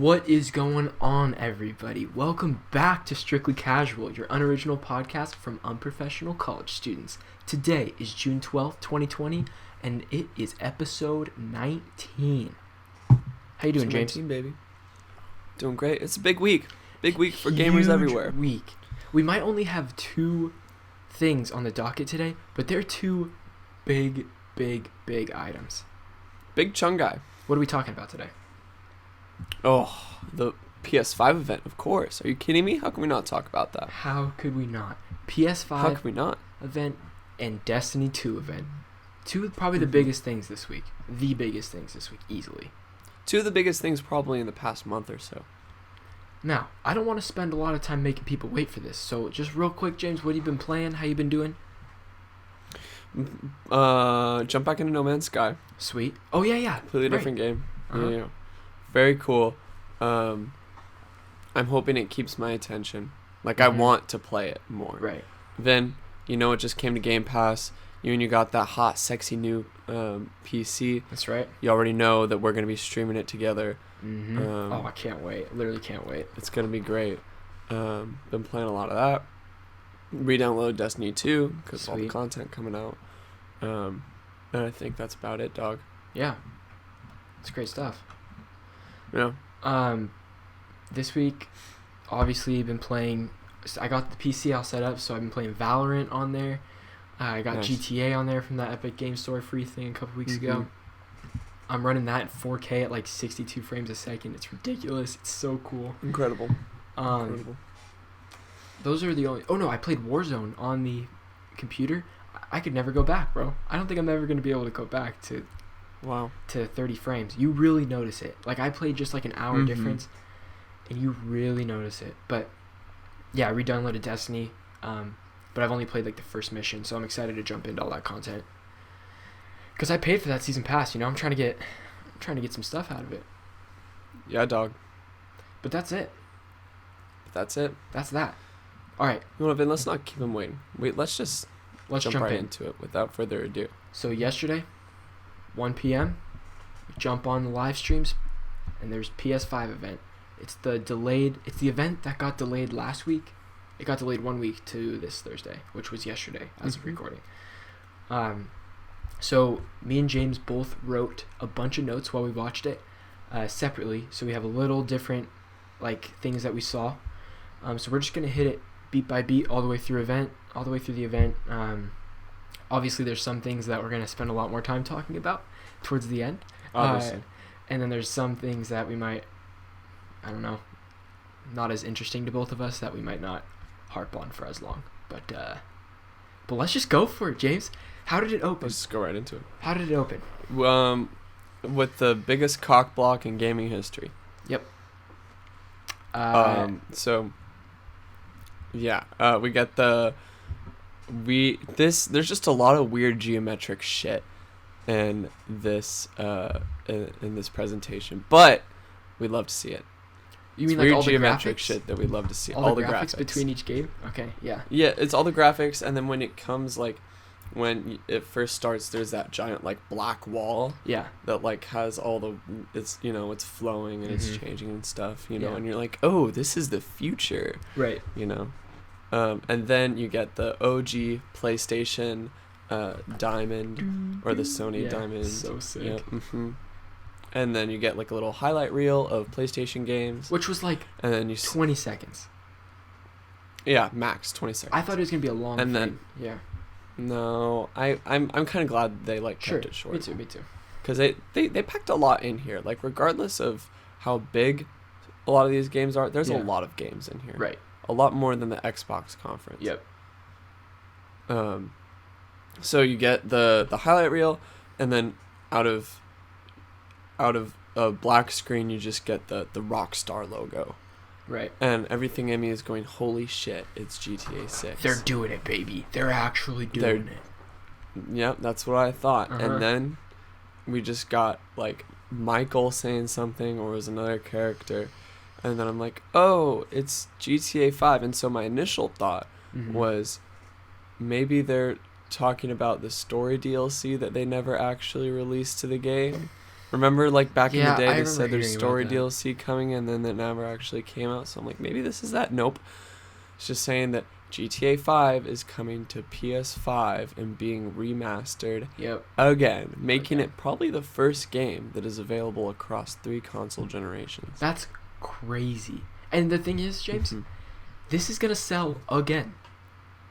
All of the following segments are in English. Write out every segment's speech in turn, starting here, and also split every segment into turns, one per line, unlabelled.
What is going on, everybody? Welcome back to Strictly Casual, your unoriginal podcast from unprofessional college students. Today is June 12th, 2020, and it is episode 19. How you doing, James?
19, baby. Doing great. It's a big week. Big week for gamers everywhere.
Week. We might only have two things on the docket today, but they're two big items.
Big Chung guy.
What are we talking about today?
Oh, the PS5 event, of course. Are you kidding me? How can we not talk about that?
How could we not? PS5
How could we not?
event and Destiny 2 event. Two of probably the biggest things this week. The biggest things this week, easily.
Two of the biggest things probably in the past month or so.
Now, I don't want to spend a lot of time making people wait for this, so just real quick, James, what have you been playing? How you been doing?
Jump back into No Man's Sky.
Sweet. Oh, yeah.
Completely different game.
Uh-huh.
Yeah. Very cool. I'm hoping it keeps my attention. Like, I want to play it more.
Right.
Then, it just came to Game Pass. You got that hot, sexy new PC.
That's right.
You already know that we're going to be streaming it together.
Mm-hmm. I can't wait. Literally can't wait.
It's going to be great. Been playing a lot of that. Re-download Destiny 2 because all the content coming out. And I think that's about it, dog.
Yeah. It's great stuff.
Yeah.
This week, obviously, been playing. I got the PC all set up, so I've been playing Valorant on there. I got GTA on there from that Epic Game Store free thing a couple weeks ago. I'm running that in 4K at like 62 frames a second. It's ridiculous. It's so cool.
Incredible.
Those are the only. Oh no, I played Warzone on the computer. I could never go back, bro. I don't think I'm ever gonna be able to go back to 30 frames. You really notice it. Like, I played just like an hour difference, and you really notice it. But yeah, I re-downloaded Destiny, but I've only played like the first mission, so I'm excited to jump into all that content. Cause I paid for that season pass. I'm trying to get some stuff out of it.
Yeah, dog.
But that's it.
That's it.
That's that. All right.
Vin, let's not keep him waiting. Let's jump right into it without further ado.
So yesterday, 1 p.m., jump on the live streams, and there's PS5 event. It's the event that got delayed last week. It got delayed 1 week to this Thursday, which was yesterday as of recording. So me and James both wrote a bunch of notes while we watched it separately. So we have a little different things that we saw. So we're just gonna hit it beat by beat all the way through the event. Obviously, there's some things that we're going to spend a lot more time talking about towards the end.
Obviously.
And then there's some things that we might, I don't know, not as interesting to both of us that we might not harp on for as long. But let's just go for it, James. How did it open?
Let's just go right into it.
How did it open?
With the biggest cock block in gaming history.
Yep.
We get there's just a lot of weird geometric shit in this presentation, but we love to see it.
You mean
weird
like all the
geometric
graphics?
Shit that we love to see.
All the graphics between each game? Okay, yeah.
Yeah, it's all the graphics, and then when it comes when it first starts, there's that giant black wall. Yeah. That has all the it's flowing and it's changing and stuff, and you're like, oh, this is the future. Right. And then you get the OG PlayStation diamond or the Sony diamond. So sick. Yep. And then you get a little highlight reel of PlayStation games,
which was and then 20 seconds.
Yeah, max 20 seconds.
I thought it was gonna be a long.
And
thing.
Then no, I'm kind of glad they kept it short.
Me too.
Because they packed a lot in here. Regardless of how big a lot of these games are, there's a lot of games in here. Right. A lot more than the Xbox conference. Yep. So you get the highlight reel, and then out of a black screen, you just get the Rockstar logo. Right. And everything in me is going, holy shit, it's GTA 6.
They're doing it, baby. They're actually doing it.
Yep, that's what I thought. And then we just got Michael saying something, or it was another character. And then I'm like, oh, it's GTA 5. And so my initial thought was maybe they're talking about the story DLC that they never actually released to the game. Remember, like, back in the day,
I
they said there's story
about that.
DLC coming, and then it never actually came out. So I'm like, maybe this is that. Nope. It's just saying that GTA 5 is coming to PS5 and being remastered again, making it probably the first game that is available across 3 console generations.
That's crazy. And the thing is, James, this is gonna sell again.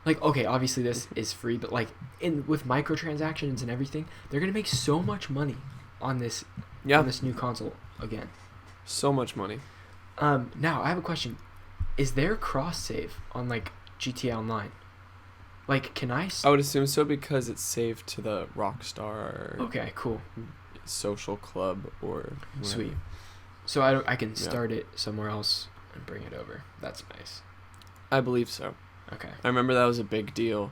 Like, okay, obviously this is free, but like with microtransactions and everything, they're gonna make so much money on this new console again.
So much money.
Now I have a question: is there cross save on like GTA Online? Like, can I?
I would assume so because it's saved to the Rockstar.
Okay, cool.
Social club or whatever.
Sweet. So I can start it somewhere else and bring it over. That's nice.
I believe so.
Okay.
I remember that was a big deal,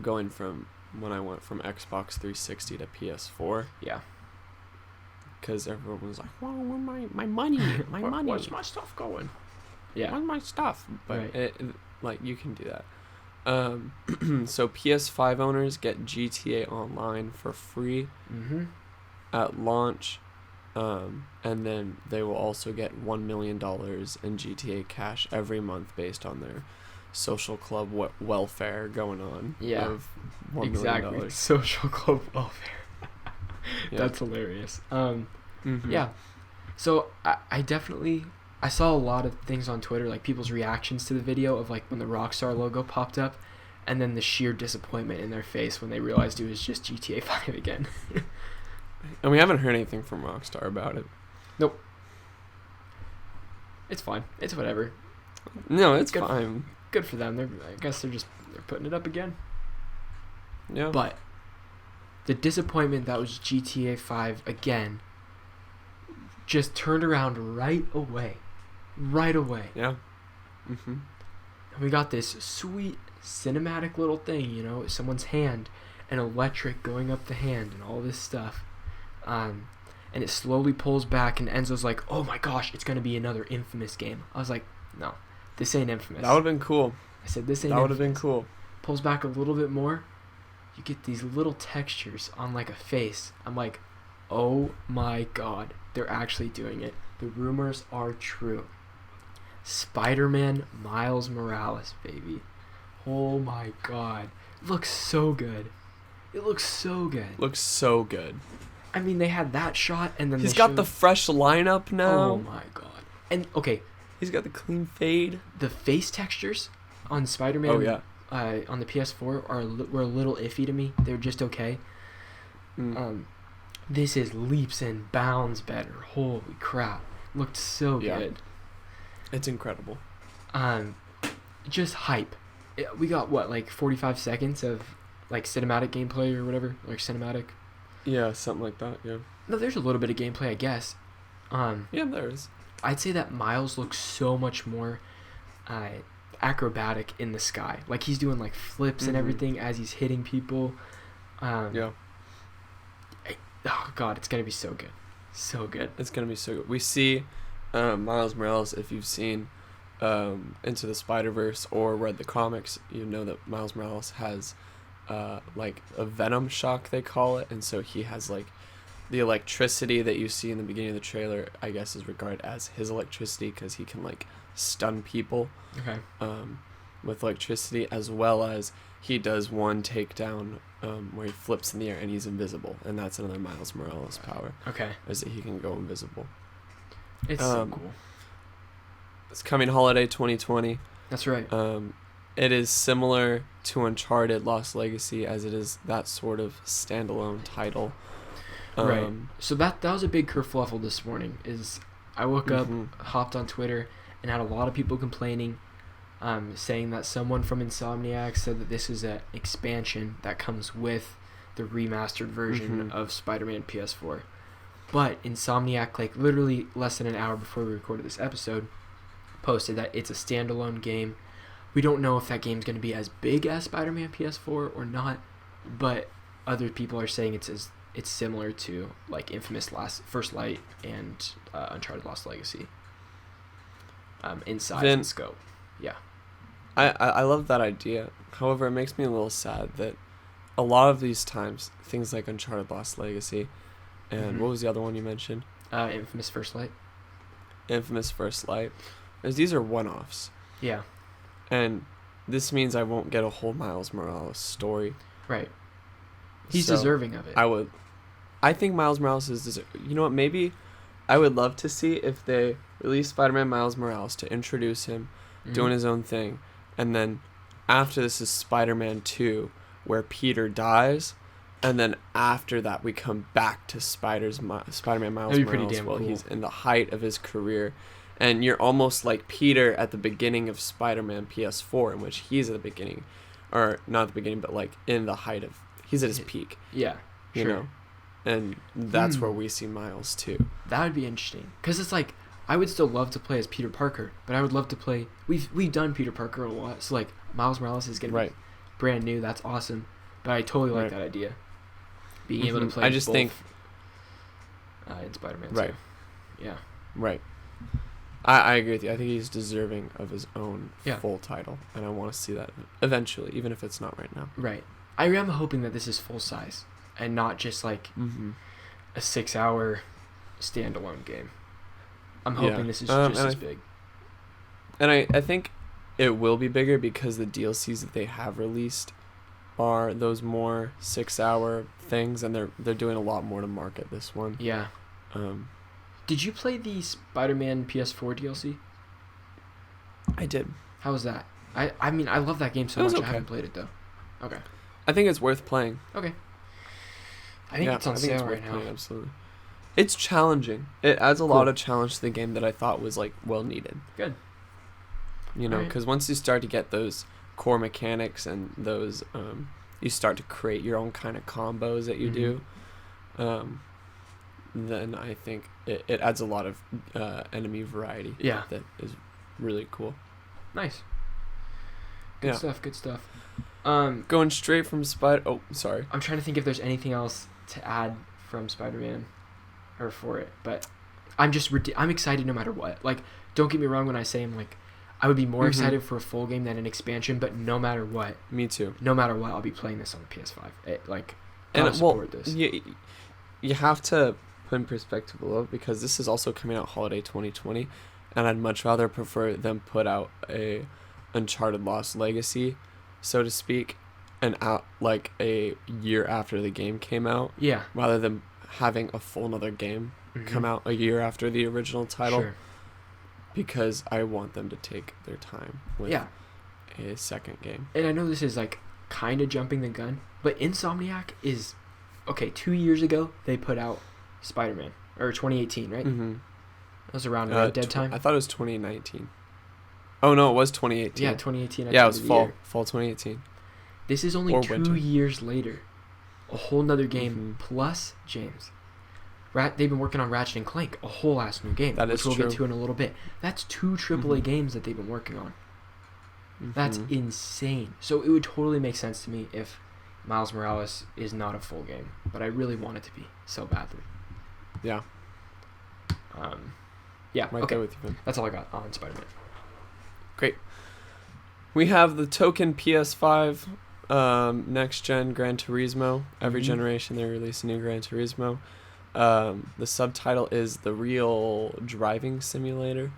going from when I went from Xbox 360 to PS4.
Yeah.
Because everyone was like, "Well, my money, my money.
Where's my stuff going?" Yeah.
Where's my stuff? But
right.
You can do that. So PS5 owners get GTA Online for free at launch, and then they will also get $1 million in GTA cash every month based on their social club welfare going on.
Yeah,
of $1
exactly.
million.
Social club welfare. That's hilarious. Yeah. So I definitely saw a lot of things on Twitter, like people's reactions to the video of like when the Rockstar logo popped up, and then the sheer disappointment in their face when they realized it was just GTA 5 again.
And we haven't heard anything from Rockstar about it.
Nope. It's fine. It's whatever.
No, it's fine.
Good for them. I guess they're putting it up again.
Yeah.
But the disappointment that was GTA 5 again just turned around right away. Right away.
Yeah.
And we got this sweet cinematic little thing, you know, someone's hand and electric going up the hand and all this stuff. And it slowly pulls back and Enzo's like, "Oh my gosh, it's going to be another Infamous game." I was like, "No, this ain't Infamous."
That would have been cool.
I said, "This ain't
That would
Infamous."
have been cool.
Pulls back a little bit more. You get these little textures on like a face. I'm like, "Oh my god, they're actually doing it. The rumors are true." Spider-Man Miles Morales, baby. Oh my god. It looks so good. It looks so good.
Looks so good.
I mean, they had that shot, and then
he's got the fresh lineup now.
Oh my god! And okay,
he's got the clean fade.
The face textures on Spider-Man.
Oh yeah.
On the PS4 were a little iffy to me. They're just okay. This is leaps and bounds better. Holy crap! Looked so good.
It's incredible.
Just hype. We got what, like 45 seconds of like cinematic gameplay or whatever, like cinematic.
Yeah, something like that. Yeah.
No, there's a little bit of gameplay, I guess.
Yeah, there is.
I'd say that Miles looks so much more acrobatic in the sky. Like he's doing like flips and everything as he's hitting people. Oh god, it's gonna be so good. So good.
It's gonna be so good. We see Miles Morales, if you've seen Into the Spider-Verse or read the comics, you know that Miles Morales has like a venom shock, they call it, and so he has like the electricity that you see in the beginning of the trailer, I guess, is regarded as his electricity because he can like stun people with electricity, as well as he does one takedown where he flips in the air and he's invisible, and that's another Miles Morales power. Is that he can go invisible.
It's so cool.
It's coming holiday 2020.
That's right.
It is similar to Uncharted Lost Legacy, as it is that sort of standalone title.
Right. So that was a big kerfluffle this morning. Is I woke up, hopped on Twitter, and had a lot of people complaining, saying that someone from Insomniac said that this is an expansion that comes with the remastered version of Spider-Man PS4. But Insomniac, like literally less than an hour before we recorded this episode, posted that it's a standalone game. We don't know if that game's going to be as big as Spider-Man PS4 or not, but other people are saying it's similar to like Infamous First Light and Uncharted Lost Legacy in size and scope. Yeah.
I love that idea. However, it makes me a little sad that a lot of these times, things like Uncharted Lost Legacy, and what was the other one you mentioned?
Infamous First Light.
Infamous First Light. Because these are one-offs.
Yeah.
And this means I won't get a whole Miles Morales story.
Right. He's deserving of it.
I think Miles Morales is deserving. You know what? Maybe I would love to see if they release Spider-Man Miles Morales to introduce him, doing his own thing, and then after this is Spider-Man 2, where Peter dies, and then after that we come back to Spider-Man Miles Morales while he's in the height of his career, and you're almost like Peter at the beginning of Spider-Man PS4, in which he's at the beginning, or not at the beginning, but like in the height of, he's at his peak.
Yeah,
you know, and that's where we see Miles too.
That would be interesting, because it's like, I would still love to play as Peter Parker, but I would love to play. We've done Peter Parker a lot, so like Miles Morales is gonna be brand new. That's awesome, but I totally like that idea. Being able to play.
I just think
in Spider-Man.
Right.
Too. Yeah.
Right. I agree with you. I think he's deserving of his own full title, and I want to see that eventually, even if it's not right now.
Right. I am hoping that this is full size and not just like a 6-hour standalone game. I'm hoping this is just as big.
And I think it will be bigger because the DLCs that they have released are those more 6-hour things, and they're doing a lot more to market this one.
Yeah. Did you play the Spider-Man PS4 DLC?
I did.
How was that? I mean, I love that game so much. Okay. I haven't played it though. Okay.
I think it's worth playing.
Okay. I think it's on sale right now.
Absolutely. It's challenging. It adds a lot of challenge to the game that I thought was like well needed.
Good.
You know, because once you start to get those core mechanics and those, you start to create your own kind of combos that you do. Then I think it adds a lot of enemy variety.
Yeah.
That is really cool.
Nice. Good stuff. Good stuff.
Going straight from Oh, sorry.
I'm trying to think if there's anything else to add from Spider-Man. Or for it, but I'm excited no matter what. Like, don't get me wrong when I say I would be more excited for a full game than an expansion, but no matter what,
me too.
No matter what, I'll be playing this on the PS5.
And support this. You have to put in perspective a little, because this is also coming out holiday 2020, and I'd much rather prefer them put out a Uncharted Lost Legacy, so to speak, and out like a year after the game came out.
Yeah.
Rather than having a full another game come out a year after the original title, because I want them to take their time with a second game.
And I know this is kind of jumping the gun, but Insomniac is 2 years ago they put out Spider-Man, or 2018, right? That was around Red Dead time.
I thought it was 2019. Oh no, it was 2018.
Yeah, 2018.
Yeah, it was fall 2018.
This is only 2 years later. A whole nother game plus James. They've been working on Ratchet and Clank, a whole ass new game, which we'll get to in a little bit. That's 2 AAA games that they've been working on. That's insane. So it would totally make sense to me if Miles Morales is not a full game, but I really want it to be so badly.
Yeah.
Yeah.
Right there with you, man.
That's all I got on Spider-Man.
Great. We have the token PS5. Next gen Gran Turismo. Every generation they release a new Gran Turismo. The subtitle is The Real Driving Simulator,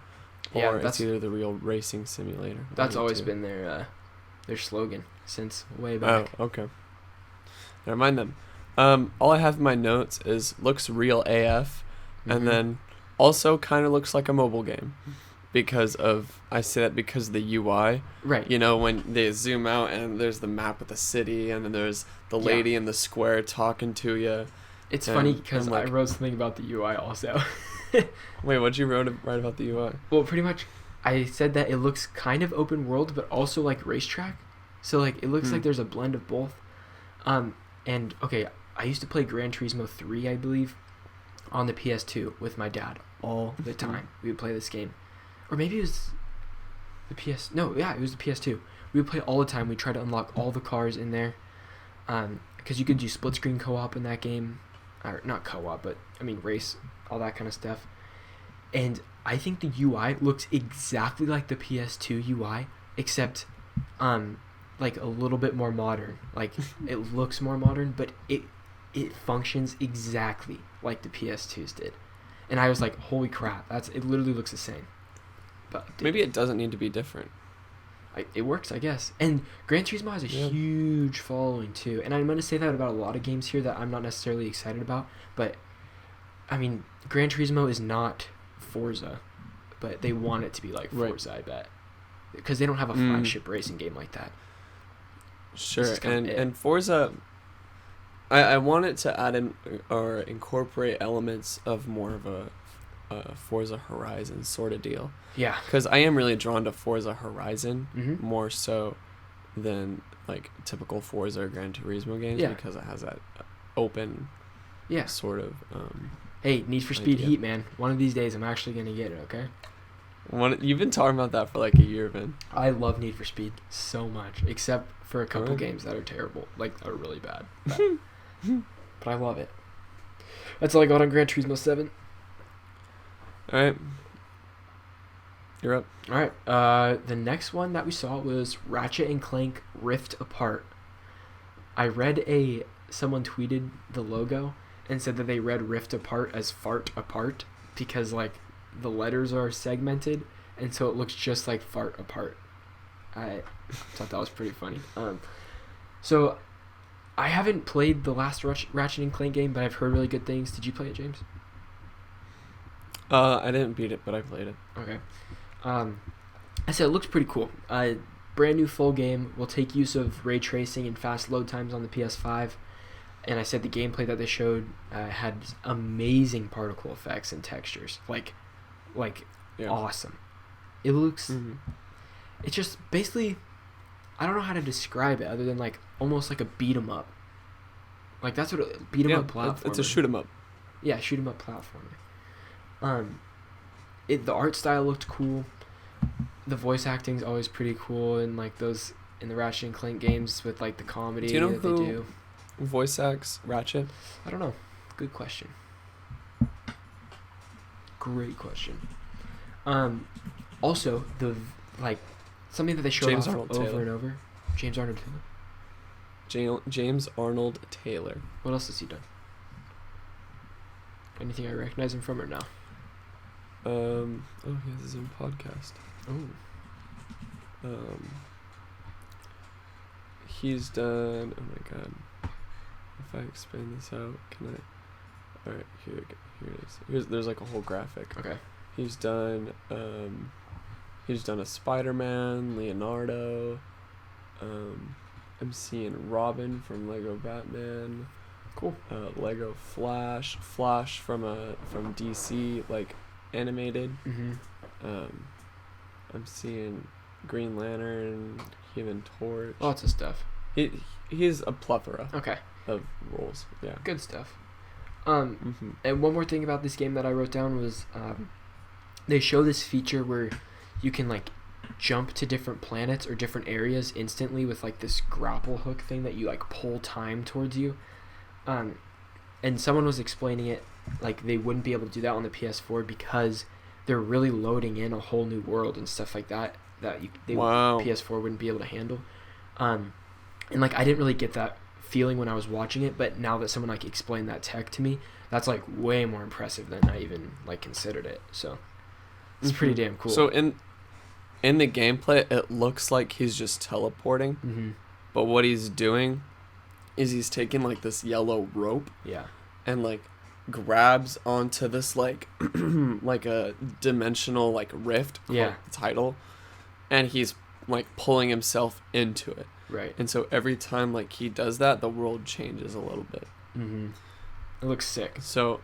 or it's either The Real Racing Simulator.
That's always been their slogan since way back.
Oh, okay. Never mind them. All I have in my notes is looks real AF, and then also kind of looks like a mobile game. I say that because of the UI.
Right.
You know, when they zoom out and there's the map of the city, and then there's the lady in the square talking to you.
It's funny because I wrote something about the UI also.
Wait, what'd you write about the UI?
Well, pretty much I said that it looks kind of open world, but also like racetrack. So it looks like there's a blend of both. And I used to play Gran Turismo 3, I believe, on the PS2 with my dad all the time. We would play this game. Or maybe it was the PS... No, yeah, it was the PS2. We would play all the time. We'd try to unlock all the cars in there. Because you could do split-screen co-op in that game. Or not co-op, but, race, all that kind of stuff. And I think the UI looks exactly like the PS2 UI, except, a little bit more modern. It looks more modern, but it functions exactly like the PS2s did. And I was like, holy crap, it literally looks the same. But
maybe it doesn't need to be different.
It works, I guess. And Gran Turismo has a huge following, too. And I'm going to say that about a lot of games here that I'm not necessarily excited about. But, I mean, Gran Turismo is not Forza. But they want it to be like Forza, I bet. Because they don't have a flagship racing game like that.
Sure. And Forza, I want it to add in or incorporate elements of more of a Forza Horizon sort of deal.
Yeah.
Because I am really drawn to Forza Horizon more so than like typical Forza or Gran Turismo games because it has that open sort of
hey, Need for Speed Heat, man. One of these days I'm actually going to get it, okay?
You've been talking about that for like a year, man.
I love Need for Speed so much, except for a couple games that are terrible, like are really bad. But I love it. That's all I got on Gran Turismo 7.
All right. You're up.
All right. The next one that we saw was Ratchet and Clank Rift Apart. I read someone tweeted the logo and said that they read Rift Apart as fart apart because like the letters are segmented and so it looks just like fart apart. I thought that was pretty funny. So I haven't played the last Ratchet and Clank game, but I've heard really good things. Did you play it, James?
I didn't beat it, but I played it.
Okay. I said it looks pretty cool. Brand new full game will take use of ray tracing and fast load times on the PS5. And I said the gameplay that they showed had amazing particle effects and textures. Like awesome. It looks... It's just basically... I don't know how to describe it other than like almost like a beat 'em up. Like that's what beat 'em up platformer.
It's a shoot 'em up.
Yeah, shoot 'em up platformer. The art style looked cool. The voice acting's always pretty cool, and like those in the Ratchet and Clank games with like the comedy
do you know
that
who
they do.
Voice acts Ratchet?
I don't know. Good question. Great question. Also the like something that they showed off over and over. James Arnold Taylor.
James Arnold Taylor.
What else has he done? Anything I recognize him from or no?
He has his own podcast.
Oh.
He's done. Oh my god. If I explain this out, can I? All right, here it is. There's like a whole graphic.
Okay.
He's done. He's done a Spider-Man, Leonardo. I'm seeing Robin from Lego Batman.
Cool.
Lego Flash from DC, like animated. I'm seeing Green Lantern, Human Torch.
Lots of stuff.
He's a plethora.
Okay.
Of roles. Yeah.
Good stuff. And one more thing about this game that I wrote down was they show this feature where you can like jump to different planets or different areas instantly with like this grapple hook thing that you like pull time towards you. And someone was explaining it like they wouldn't be able to do that on the PS4 because they're really loading in a whole new world and stuff like that PS4 wouldn't be able to handle. And like I didn't really get that feeling when I was watching it, but now that someone like explained that tech to me, that's like way more impressive than I even like considered it. So it's pretty damn cool.
So in the gameplay, it looks like he's just teleporting, but what he's doing is he's taking like this yellow rope, and like grabs onto this like like a dimensional like rift called the title, and he's like pulling himself into it.
Right.
And so every time like he does that, the world changes a little bit.
It looks sick.
So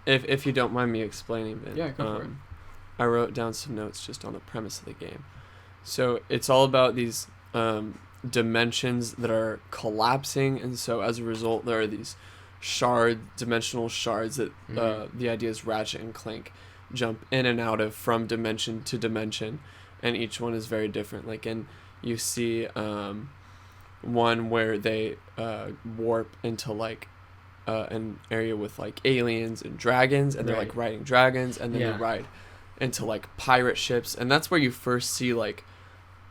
if you don't mind me explaining it.
Yeah, go for it.
I wrote down some notes just on the premise of the game. So it's all about these dimensions that are collapsing, and so as a result there are these dimensional shards that the idea is Ratchet and Clank jump in and out of from dimension to dimension, and each one is very different. Like you see one where they warp into like an area with like aliens and dragons, and they're like riding dragons, and then they ride into like pirate ships, and that's where you first see like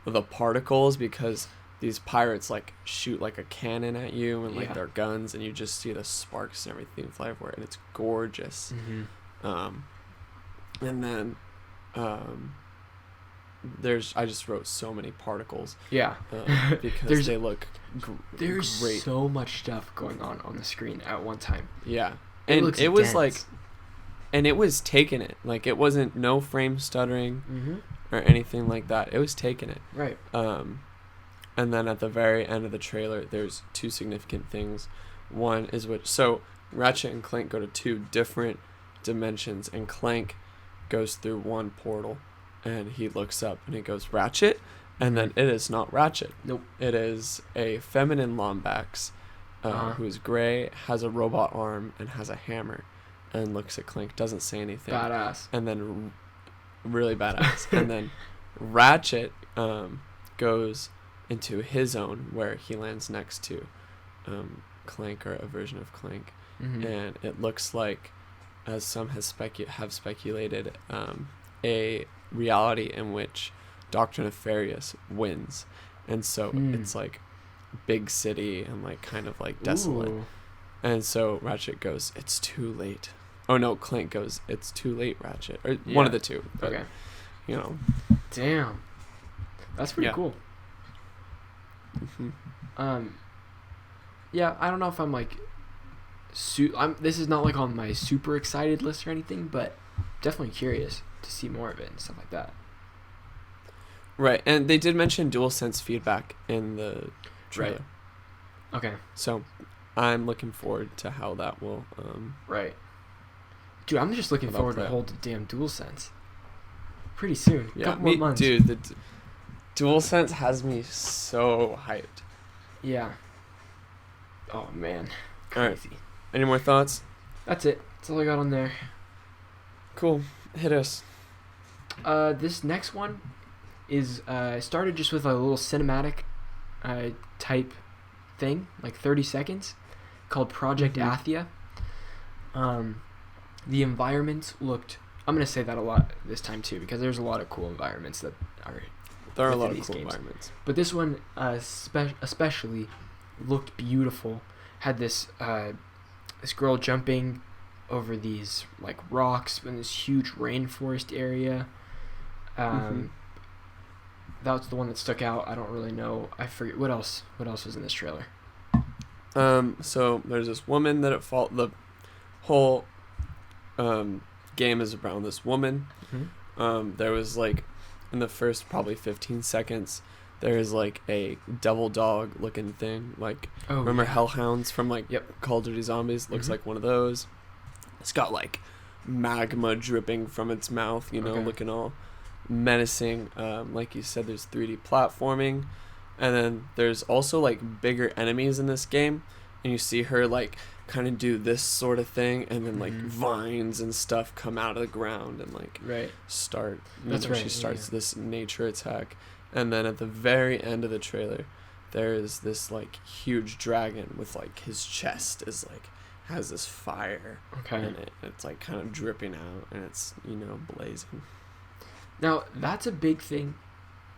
the particles, because these pirates like shoot like a cannon at you and like their guns, and you just see the sparks and everything fly everywhere, and it's gorgeous. And then I just wrote so many particles.
Yeah.
Because they look
there's
great.
So much stuff going on the screen at one time.
Yeah. And it was like, and it was taking it. Like, it wasn't no frame stuttering or anything like that. It was taking it.
Right.
And then at the very end of the trailer, there's two significant things. One is so Ratchet and Clank go to two different dimensions, and Clank goes through one portal, and he looks up and it goes Ratchet, and then it is not Ratchet.
Nope.
It is a feminine Lombax who is gray, has a robot arm, and has a hammer, and looks at Clank, doesn't say anything.
Badass.
And then really badass. And then Ratchet goes into his own, where he lands next to Clank, or a version of Clank. And it looks like, as some have speculated, a reality in which Dr. Nefarious wins. And so it's like big city and like kind of like desolate. Ooh. And so Ratchet goes, "It's too late." Oh no, Clank goes, "It's too late, Ratchet." Or one of the two. But,
okay.
You know.
Damn. That's pretty cool. Yeah, I don't know if I'm like this is not like on my super excited list or anything, but definitely curious to see more of it and stuff like that.
Right, and they did mention DualSense feedback in the trailer.
Right. Okay.
So, I'm looking forward to how that will.
Right. Dude, I'm just looking forward to hold the damn DualSense. Pretty soon.
Yeah,
couple more months.
Dude, the DualSense has me so hyped.
Yeah. Oh man. Crazy.
All right. Any more thoughts?
That's it. That's all I got on there.
Cool. Hit us.
This next one is started just with a little cinematic type thing, like 30 seconds, called Project Athia. The environments looked, I'm going to say that a lot this time too, because there's a lot of cool environments that are
there are a lot of
cool
environments.
But this one especially looked beautiful. Had this this girl jumping over these like rocks in this huge rainforest area. That was the one that stuck out. I don't really know. I forget what else. What else was in this trailer?
So there's this woman that the whole game is around this woman. There was like in the first probably 15 seconds, there is like a devil dog looking thing. Like remember Hellhounds from like Call of Duty Zombies? Looks like one of those. It's got like magma dripping from its mouth, looking all menacing. Like you said, there's 3D platforming, and then there's also like bigger enemies in this game, and you see her like kind of do this sort of thing, and then like vines and stuff come out of the ground and like start. She starts this nature attack, and then at the very end of the trailer, there is this like huge dragon with like his chest is like has this fire in it. It's like kind of dripping out, and it's blazing.
Now that's a big thing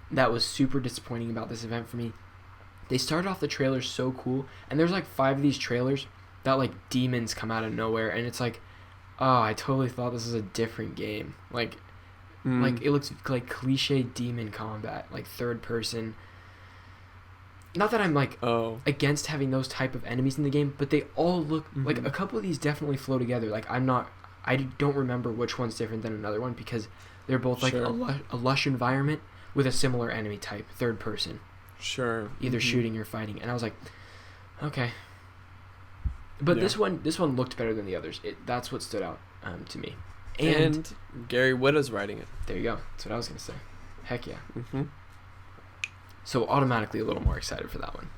that was super disappointing about this event for me. They started off the trailers so cool, and there's like 5 of these trailers that like demons come out of nowhere, and it's like, oh, I totally thought this was a different game. Like it looks like cliche demon combat, like third person. Not that I'm like against having those type of enemies in the game, but they all look like a couple of these definitely flow together. Like I don't remember which one's different than another one, because they're both like a lush environment with a similar enemy type, third person.
Sure.
Either shooting or fighting, and I was like, okay. But this one looked better than the others. That's what stood out to me.
And Gary Whitta's writing it.
There you go. That's what I was gonna say. Heck yeah. So automatically a little more excited for that one.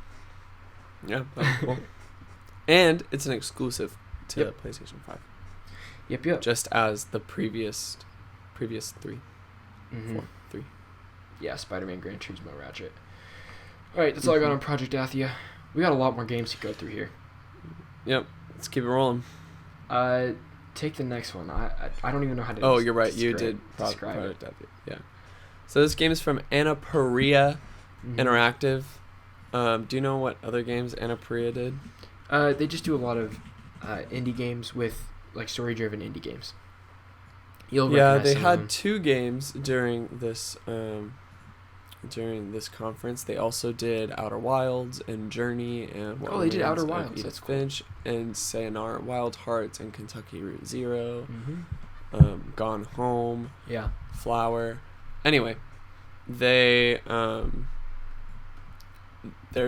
Yeah, that's cool. And it's an exclusive to PlayStation 5.
Yep.
Just as the previous 3. 3.
Yeah, Spider-Man, Gran Turismo, Ratchet. Alright, that's all I got on Project Athia. We got a lot more games to go through here.
Yep, let's keep it rolling.
Take the next one. I don't even know how to
you're right. You did Project Athia. Yeah. So this game is from Annapurna Interactive. Do you know what other games Annapurna did?
They just do a lot of indie games with like story-driven indie games.
Yeah, they had 2 games during this conference. They also did Outer Wilds and Journey and
they did Outer Wilds.
Edith Finch and Sayonara Wild Hearts and Kentucky Route Zero.
Mm-hmm.
Gone Home.
Yeah.
Flower. Anyway, they're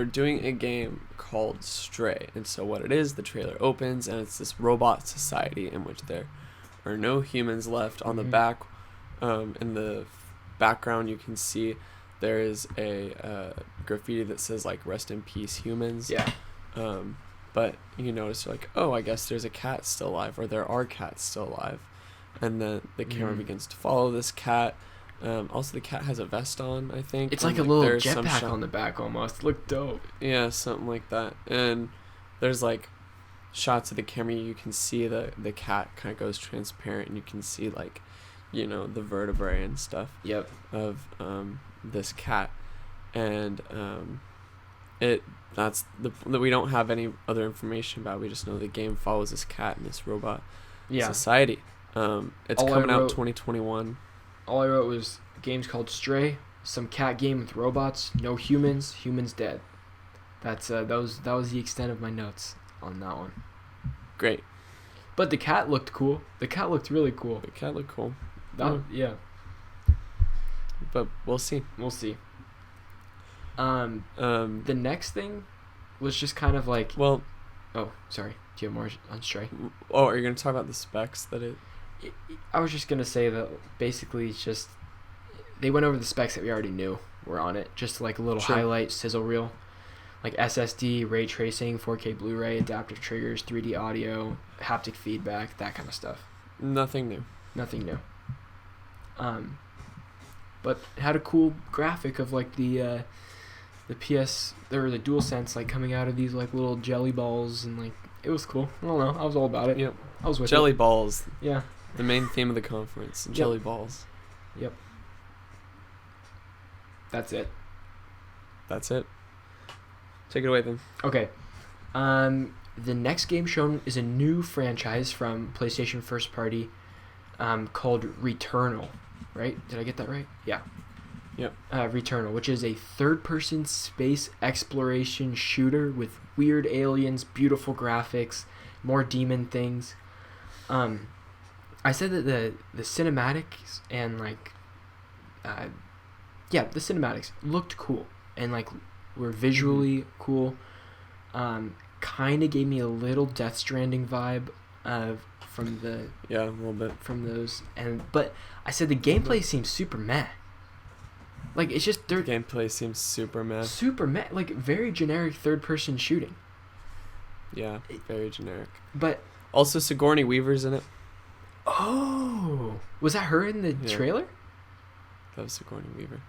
doing a game called Stray, and so what it is, the trailer opens and it's this robot society in which there are no humans left. On the back, in the background, you can see there is a graffiti that says like "Rest in peace, humans."
Yeah.
But you notice like, oh, I guess there's a cat still alive, or there are cats still alive, and then the camera begins to follow this cat. Also, the cat has a vest on, I think.
It's like a little jetpack on the back almost. Look dope.
Yeah, something like that. And there's like shots of the camera. You can see the cat kind of goes transparent, and you can see like, you know, the vertebrae and stuff.
Yep.
Of this cat, and we don't have any other information about it. We just know the game follows this cat and this robot society. It's coming out 2021.
All I wrote was games called Stray, some cat game with robots, no humans, humans dead. That's that was the extent of my notes on that one.
Great.
But the cat looked cool. The cat looked really cool.
The cat looked cool.
Yeah.
But we'll see.
We'll see. The next thing was just kind of like.
Well.
Oh, sorry. Do you have more on Stray?
Oh, are you gonna talk about the specs that it?
I was just gonna say that basically it's just they went over the specs that we already knew were on it, just like a little highlight sizzle reel, like SSD, ray tracing, 4K Blu-ray, adaptive triggers, 3D audio, haptic feedback, that kind of stuff.
Nothing new.
But it had a cool graphic of like the PS or the DualSense like coming out of these like little jelly balls, and like it was cool. I don't know, I was all about it.
Yep.
I was with
jelly
it.
balls.
Yeah.
The main theme of the conference, jelly balls.
Yep. That's it.
Take it away then.
Okay. The next game shown is a new franchise from PlayStation first party, called Returnal. Right? Did I get that right? Yeah.
Yep.
Returnal, which is a third-person space exploration shooter with weird aliens, beautiful graphics, more demon things. I said that the cinematics and like, the cinematics looked cool and like were visually cool. Kind of gave me a little Death Stranding vibe from the
a little bit
from those, but I said the gameplay seems super meh. Like it's just
the gameplay seems super meh.
Like very generic third-person shooting.
Yeah, very generic.
But
also Sigourney Weaver's in it.
Oh, was that her in the trailer?
That was Sigourney Weaver.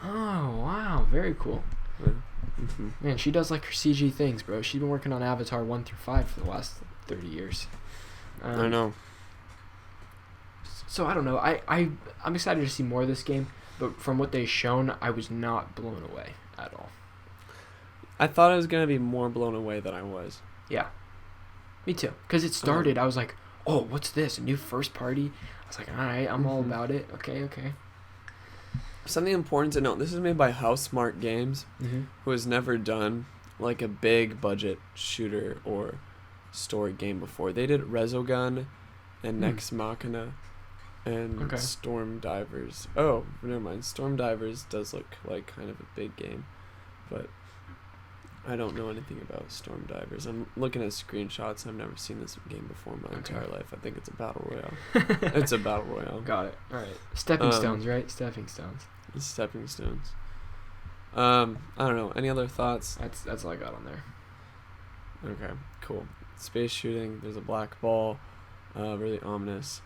Oh wow, very cool.
Yeah. Mm-hmm.
Man, she does like her CG things, bro. She's been working on Avatar 1 through 5 for the last 30 years.
I know.
So I don't know. I'm excited to see more of this game, but from what they've shown, I was not blown away at all.
I thought I was gonna be more blown away than I was.
Yeah, me too. Because it started, I was like, "Oh, what's this? A new first party?" I was like, "All right, I'm all about it." Okay.
Something important to note: this is made by Housemarque Games, who has never done like a big budget shooter or story game before. They did Resogun and Nex Machina and Storm Divers. Oh, never mind. Storm Divers does look like kind of a big game, but I don't know anything about Storm Divers. I'm looking at screenshots. I've never seen this game before in my entire life. I think it's a battle royale. It's a battle royale.
Got it. All right. Stepping stones, right? Stepping stones.
Stepping stones. I don't know. Any other thoughts?
That's all I got on there.
Okay, cool. Space shooting. There's a black ball. Really ominous.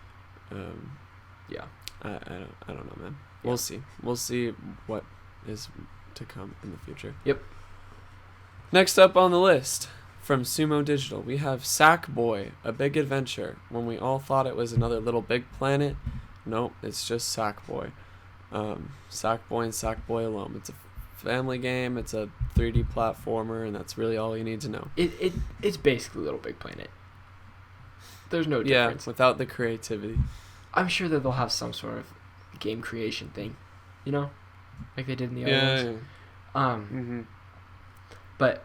Yeah.
I don't know, man. Yeah. We'll see what is to come in the future.
Yep.
Next up on the list, from Sumo Digital, we have Sackboy: A Big Adventure. When we all thought it was another Little Big Planet, nope, it's just Sackboy. Sackboy and Sackboy alone. It's a family game. It's a 3D platformer, and that's really all you need to know.
It's basically Little Big Planet. There's no difference.
Yeah, without the creativity.
I'm sure that they'll have some sort of game creation thing, you know, like they did in the other ones.
Yeah.
But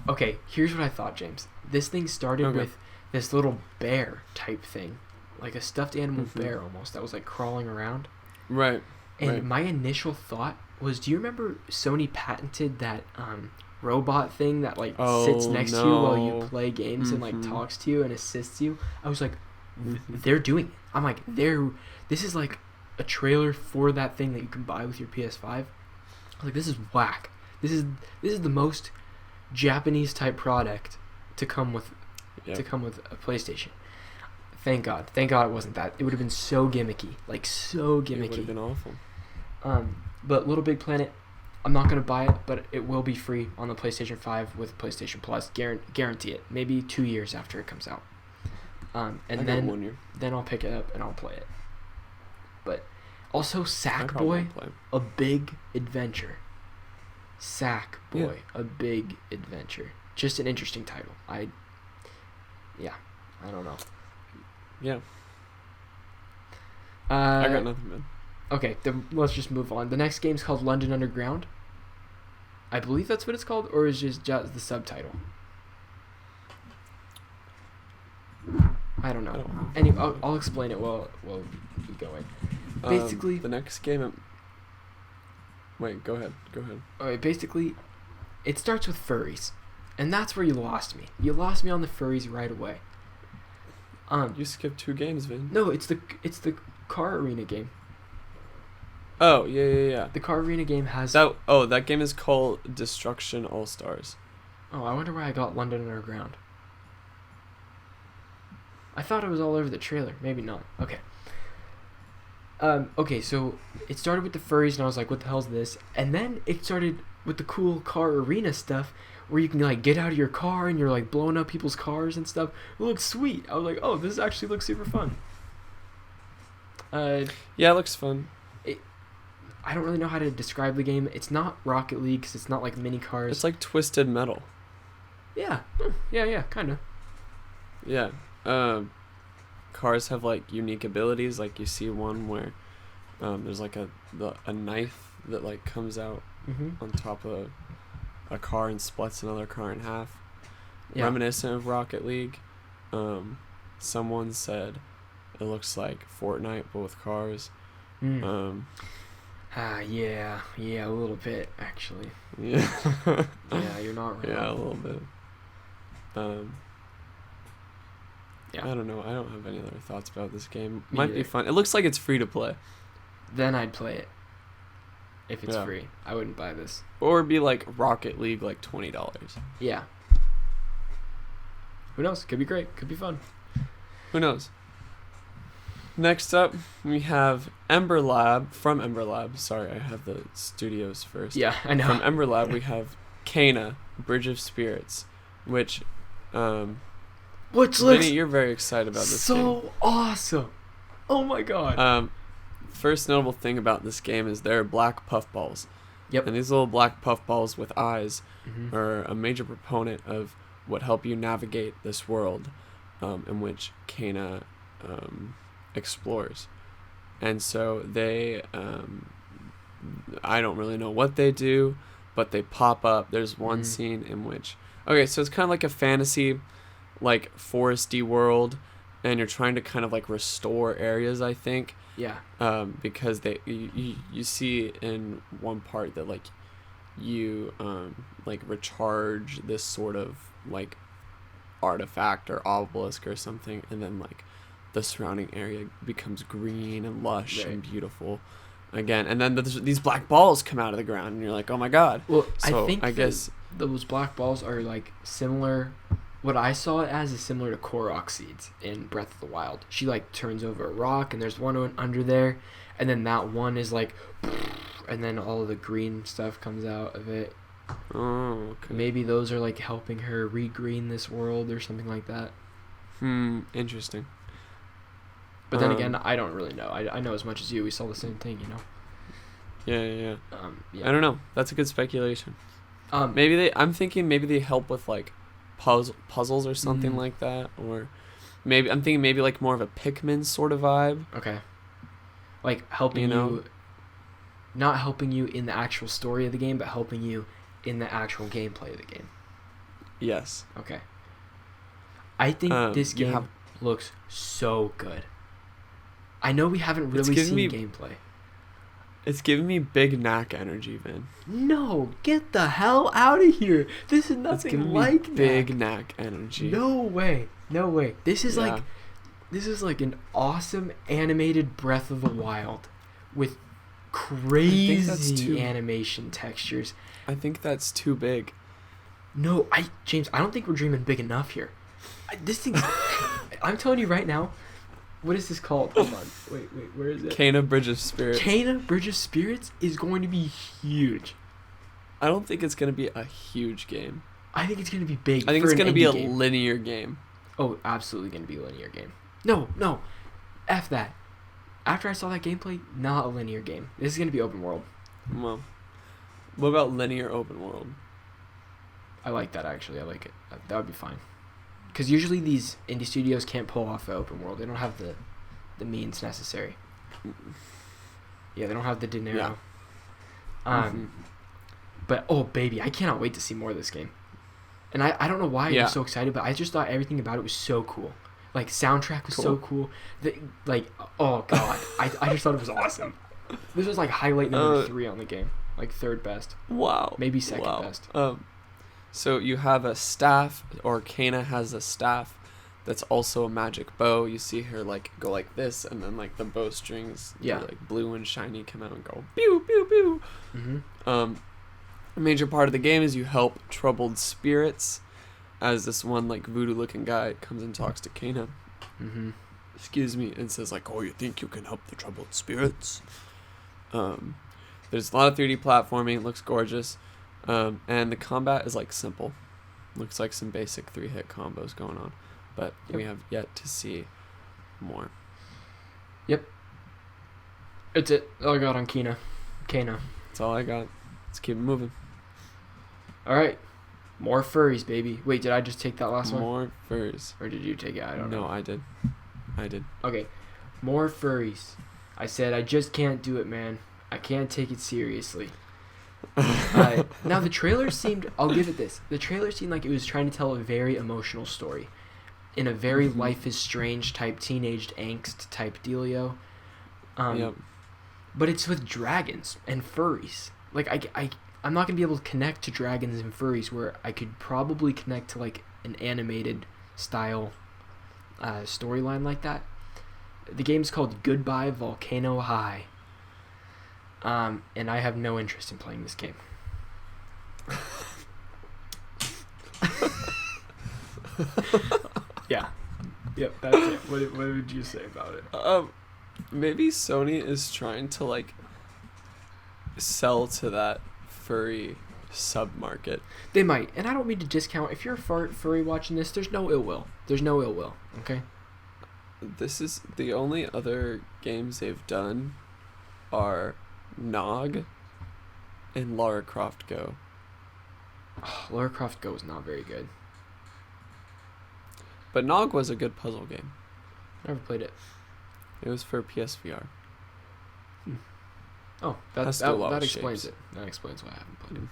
okay, here's what I thought, James. This thing started with this little bear type thing, like a stuffed animal bear almost that was like crawling around.
Right.
And my initial thought was, do you remember Sony patented that robot thing that like sits next to you while you play games and like talks to you and assists you? I was like, they're doing it. I'm like, this is like a trailer for that thing that you can buy with your PS5. I was like, this is whack. This is the most Japanese type product to come with a PlayStation. Thank God it wasn't that. It would have been so gimmicky, like so gimmicky. It would
have been awful.
But Little Big Planet, I'm not gonna buy it, but it will be free on the PlayStation 5 with PlayStation Plus. Guarantee it. Maybe 2 years after it comes out. And then
1 year.
Then I'll pick it up and I'll play it. But also Sackboy, a big adventure. Sackboy, a big adventure. Just an interesting title. I don't know.
Yeah. I got nothing, man.
Okay, then let's just move on. The next game's called London Underground. I believe that's what it's called, or is just the subtitle? I don't know. Anyway, I'll explain it while we go in. Basically,
the next game. Wait, go ahead.
Alright, basically, it starts with furries, and that's where you lost me. You lost me on the furries right away.
You skipped 2 games, Vin.
No, it's the car arena game.
Oh, yeah.
The car arena game has...
that game is called Destruction All-Stars.
Oh, I wonder where I got London Underground. I thought it was all over the trailer. Maybe not. Okay. Okay, so it started with the furries, and I was like, what the hell's this? And then it started with the cool car arena stuff, where you can, like, get out of your car, and you're, like, blowing up people's cars and stuff. It looks sweet. I was like, oh, this actually looks super fun.
Yeah, it looks fun.
I don't really know how to describe the game. It's not Rocket League, because it's not like mini cars.
It's like Twisted Metal.
Yeah, kind of.
Yeah. Cars have like unique abilities. Like you see one where there's like a knife that like comes out on top of a car and splits another car in half. Yeah. Reminiscent of Rocket League. Someone said it looks like Fortnite but with cars.
Yeah, a little bit, actually.
Yeah.
Yeah, you're not wrong.
Yeah, a little bit. Yeah. I don't know. I don't have any other thoughts about this game. Might be fun. It looks like it's free to play.
Then I'd play it. If it's free. I wouldn't buy this.
Or be like Rocket League, like $20.
Yeah. Who knows? Could be great. Could be fun.
Who knows? Next up, we have Ember Lab. From Ember Lab. Sorry, I have the studios first.
Yeah, I know.
From Ember Lab, we have Kana, Bridge of Spirits, which Vinny, you're very excited about this game.
So awesome. Oh my god.
First notable thing about this game is there are black puffballs.
Yep.
And these little black puffballs with eyes are a major proponent of what help you navigate this world in which Kana explores. And so they I don't really know what they do, but they pop up. There's one scene in which so it's kind of like a fantasy like foresty world, and you're trying to kind of like restore areas, I think.
Yeah.
Because you see in one part that like you like recharge this sort of like artifact or obelisk or something, and then like the surrounding area becomes green and lush and beautiful again, and then these black balls come out of the ground, and you're like, oh my god.
Well,
so
I guess those black balls are like similar. What I saw it as is similar to Korok seeds in Breath of the Wild. She like turns over a rock, and there's one under there, and then that one is like, and then all of the green stuff comes out of it.
Oh, okay.
Maybe those are like helping her re-green this world or something like that.
Interesting.
But then again, I don't really know. I know as much as you. We saw the same thing, you know.
Yeah. I don't know. That's a good speculation. I'm thinking maybe they help with like puzzles or something like that, or maybe I'm thinking maybe like more of a Pikmin sort of vibe.
Okay. Like helping you, not helping you in the actual story of the game, but helping you in the actual gameplay of the game.
Yes.
Okay. I think this game looks so good. I know we haven't really seen gameplay.
It's giving me Big Knack energy, Vin.
No, get the hell out of here. This is nothing like that.
Big Knack energy.
No way. This is like an awesome animated Breath of the Wild with crazy animation textures.
I think that's too big.
No, James, I don't think we're dreaming big enough here. This thing, I'm telling you right now. What is this called? Hold on. Wait, where is it?
Kena Bridge of Spirits.
Kena Bridge of Spirits is going to be huge.
I don't think it's going to be a huge game.
I think it's going to be big.
I think it's going to be a linear game.
Oh, absolutely going to be a linear game. No. F that. After I saw that gameplay, not a linear game. This is going to be open world.
Well, what about linear open world?
I like that, actually. I like it. That would be fine. Because usually these indie studios can't pull off the open world. They don't have the means necessary. Yeah, they don't have the dinero. Yeah. But, oh, baby, I cannot wait to see more of this game. And I don't know why I'm so excited, but I just thought everything about it was so cool. Like, soundtrack was so cool. Oh, God. I just thought it was awesome. This was, like, highlight number 3 on the game. Like, third best.
Wow.
Maybe second best.
So you have a staff, or Kena has a staff that's also a magic bow. You see her like go like this, and then like the bowstrings, like blue and shiny, come out and go pew pew pew. A major part of the game is you help troubled spirits, as this one like voodoo-looking guy comes and talks to Kena. Excuse me, and says like, "Oh, you think you can help the troubled spirits?" There's a lot of 3D platforming. It looks gorgeous. And the combat is like simple. Looks like some basic 3-hit combos going on. But we have yet to see more.
Yep. It's it. All I got on Kena.
That's all I got. Let's keep it moving.
Alright. More furries, baby. Wait, did I just take that last one?
More furries.
Or did you take it? I don't know.
No, I did.
Okay. More furries. I said I just can't do it, man. I can't take it seriously. Now the trailer seemed, I'll give it this, the trailer seemed like it was trying to tell a very emotional story in a very Life is Strange type teenage angst type dealio. But it's with dragons and furries. Like I'm not gonna be able to connect to dragons and furries where I could probably connect to like an animated style storyline like that. The game's called Goodbye Volcano High. And I have no interest in playing this game. Yeah. Yep, that's it. What would you say about it?
Maybe Sony is trying to like sell to that furry sub-market.
They might, and I don't mean to discount. If you're a furry watching this, there's no ill will. Okay?
This is the only other games they've done are Nog and Lara Croft Go.
Lara Croft Go is not very good.
But Nog was a good puzzle game.
Never played it.
It was for PSVR.
Oh, that explains it. That explains why I haven't played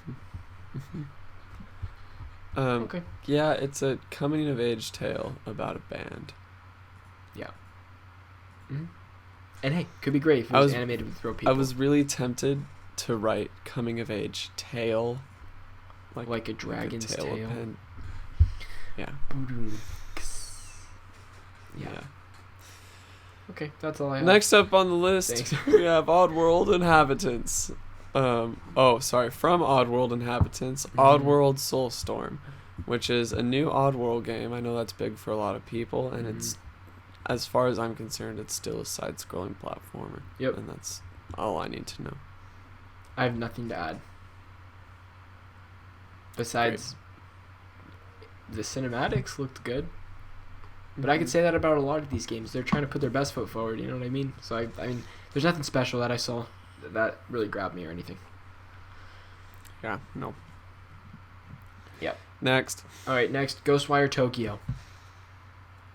it. Okay.
Yeah, it's a coming-of-age tale about a band.
Yeah. And hey, could be great if it was animated with real people.
I was really tempted to write coming-of-age tale.
Like a dragon's tail.
Yeah.
Yeah. Okay, that's all I have.
Next up on the list, we have Oddworld Inhabitants. From Oddworld Inhabitants, Oddworld Soulstorm, which is a new Oddworld game. I know that's big for a lot of people, and it's, as far as I'm concerned, it's still a side-scrolling platformer.
Yep.
And that's all I need to know.
I have nothing to add. Besides, the cinematics looked good. But I could say that about a lot of these games. They're trying to put their best foot forward, you know what I mean? So, I mean, there's nothing special that I saw. that really grabbed me or anything.
Yeah, no.
Yep.
Next.
All right, next, Ghostwire Tokyo.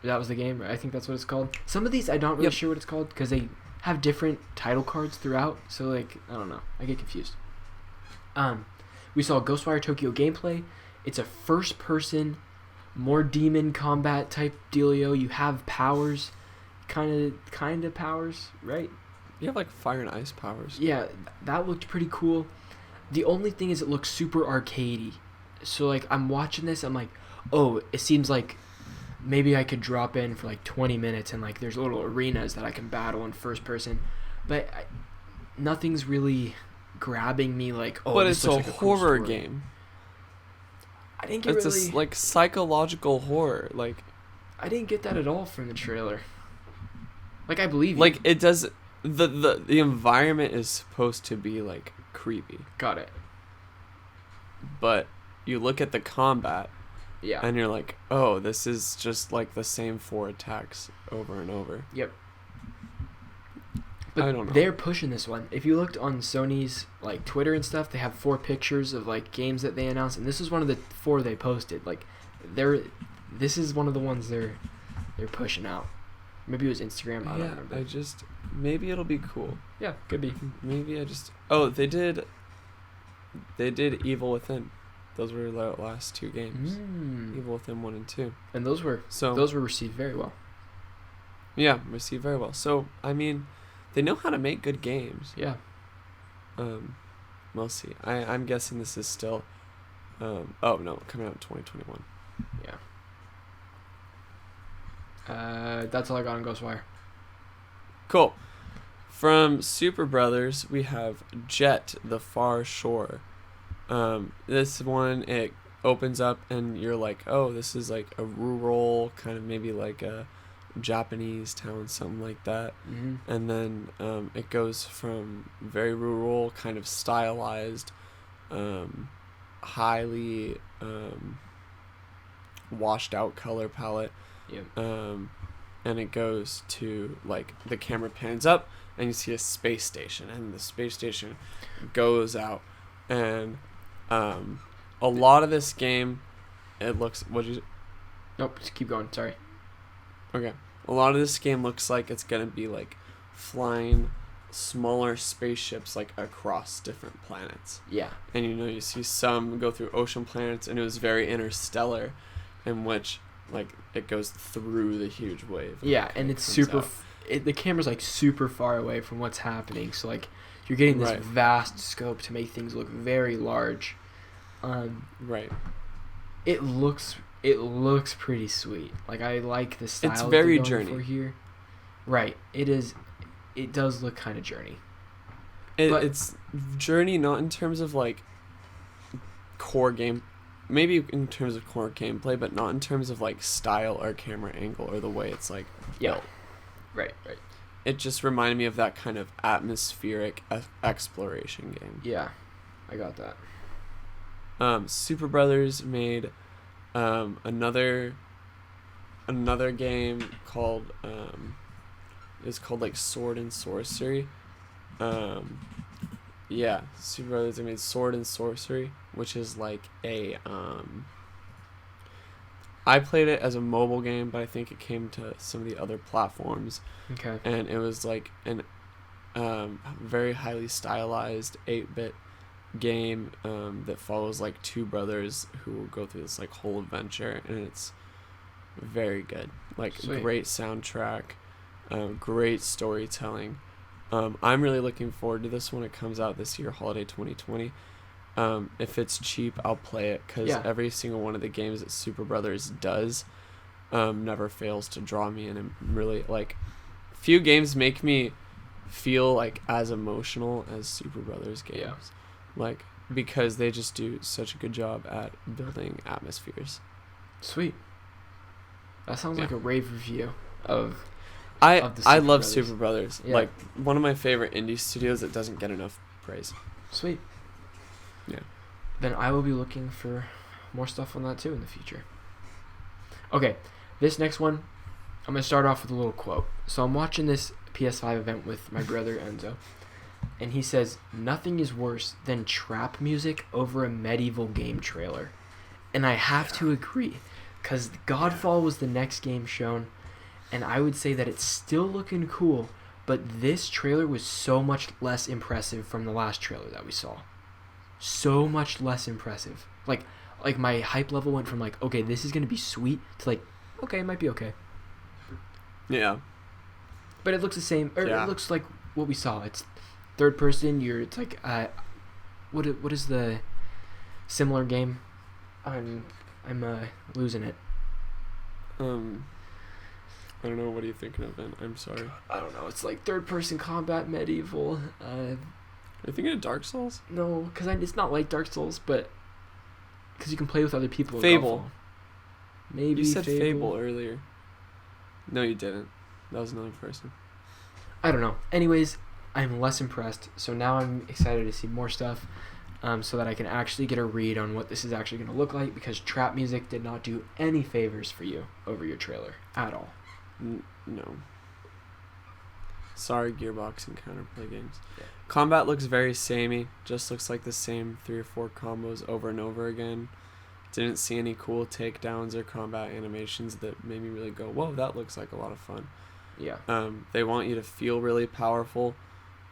That was the game. I think that's what it's called. Some of these I'm not really sure what it's called because they have different title cards throughout. So like I don't know. I get confused. We saw Ghostwire Tokyo gameplay. It's a first-person, more demon combat type dealio. You have powers, kind of powers, right?
You have like fire and ice powers.
Yeah, that looked pretty cool. The only thing is it looks super arcadey. So like I'm watching this, I'm like, oh, it seems like maybe I could drop in for like 20 minutes and like there's little arenas that I can battle in first person, but nothing's really grabbing me like, oh,
but
this
it's a
looks like
horror
cool
game.
I didn't get
it's
really
like psychological horror. Like
I didn't get that at all from the trailer. Like I believe you.
Like it does the environment is supposed to be like creepy.
Got it.
But you look at the combat,
yeah,
and you're like, oh, this is just like the same 4 attacks over and over.
Yep. But
I don't know.
They're pushing this one. If you looked on Sony's like Twitter and stuff, they have 4 pictures of like games that they announced, and this is one of the 4 they posted. Like, this is one of the ones they're pushing out. Maybe it was Instagram. I don't remember.
Maybe it'll be cool.
Yeah, could be.
Maybe oh, they did Evil Within. Those were the last 2 games. Evil Within 1 and 2.
And those were received very well.
Yeah, received very well. So, I mean, they know how to make good games.
Yeah.
We'll see. I'm guessing this is still coming out in 2021.
Yeah. That's all I got on Ghostwire.
Cool. From Super Brothers, we have Jet: The Far Shore. This one, it opens up and you're like, oh, this is like a rural, kind of maybe like a Japanese town, something like that.
Mm-hmm.
And then it goes from very rural, kind of stylized, highly washed out color palette.
Yep.
And it goes to like the camera pans up and you see a space station, and the space station goes out, and a lot of this game, it looks.
Nope, just keep going. Sorry.
Okay. A lot of this game looks like it's gonna be like flying smaller spaceships like across different planets.
Yeah.
And you see some go through ocean planets, and it was very interstellar, in which like it goes through the huge wave.
Yeah, and it's super. The camera's like super far away from what's happening, so like you're getting this vast scope to make things look very large.
Right.
It looks pretty sweet. Like I like the style.
It's very
that they're going
Journey.
for here. Right. It is. It does look kind of Journey.
It's Journey not in terms of like core game, maybe in terms of core gameplay, but not in terms of like style or camera angle or the way it's like built.
Right.
It just reminded me of that kind of atmospheric exploration game.
Yeah, I got that.
Super Brothers made another game called it's called like Sword and Sorcery. Yeah, Super Brothers, they made Sword and Sorcery, which is like a I played it as a mobile game, but I think it came to some of the other platforms.
Okay.
And it was like an very highly stylized 8-bit game that follows like 2 brothers who will go through this like whole adventure, and it's very good. Like
Sweet.
Great soundtrack, great storytelling. I'm really looking forward to this when it comes out this year, holiday 2020. If it's cheap, I'll play it, because every single one of the games that Super Brothers does never fails to draw me in, and really like few games make me feel like as emotional as Super Brothers games. Like, because they just do such a good job at building atmospheres.
Sweet. That sounds like a rave review of
I love
Brothers.
Super Brothers.
Yeah.
Like one of my favorite indie studios that doesn't get enough praise.
Sweet.
Yeah.
Then I will be looking for more stuff on that too in the future. Okay, this next one, I'm going to start off with a little quote. So I'm watching this PS5 event with my brother Enzo, and he says nothing is worse than trap music over a medieval game trailer, and I have to agree, because Godfall was the next game shown, and I would say that it's still looking cool, but this trailer was so much less impressive from the last trailer that we saw. So much less impressive. Like my hype level went from like, okay, this is gonna be sweet, to like, okay, it might be okay.
Yeah.
But it looks the same, or it looks like what we saw. It's third person. It's like, what is the similar game? I'm losing it.
I don't know. What are you thinking of, Ben? I'm sorry.
I don't know. It's like third person combat medieval.
Are you thinking of Dark Souls?
No, because it's not like Dark Souls, but because you can play with other people.
Fable.
Maybe
you said Fable earlier. No, you didn't. That was another person.
I don't know. Anyways, I'm less impressed, so now I'm excited to see more stuff, so that I can actually get a read on what this is actually going to look like, because trap music did not do any favors for you over your trailer at all.
No. Sorry, Gearbox and Counterplay Games. Yeah. Combat looks very samey. Just looks like the same 3 or 4 combos over and over again. Didn't see any cool takedowns or combat animations that made me really go, whoa, that looks like a lot of fun.
Yeah.
They want you to feel really powerful.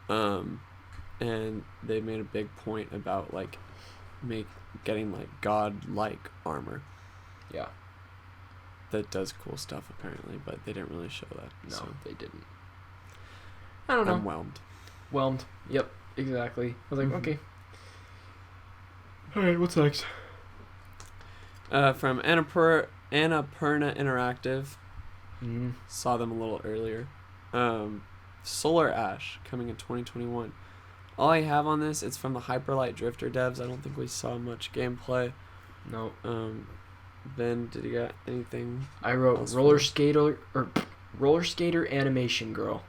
And they made a big point about like getting like god-like armor.
Yeah.
That does cool stuff apparently, but they didn't really show that.
No,
so.
They didn't. I don't know.
I'm whelmed.
Whelmed. Yep, exactly. I was like, okay. Alright, what's next?
From Annapurna Interactive.
Mm-hmm.
Saw them a little earlier. Solar Ash coming in 2021. All I have on this, it's from the Hyperlight Drifter devs. I don't think we saw much gameplay.
No.
Ben, did you got anything?
I wrote roller skater animation girl.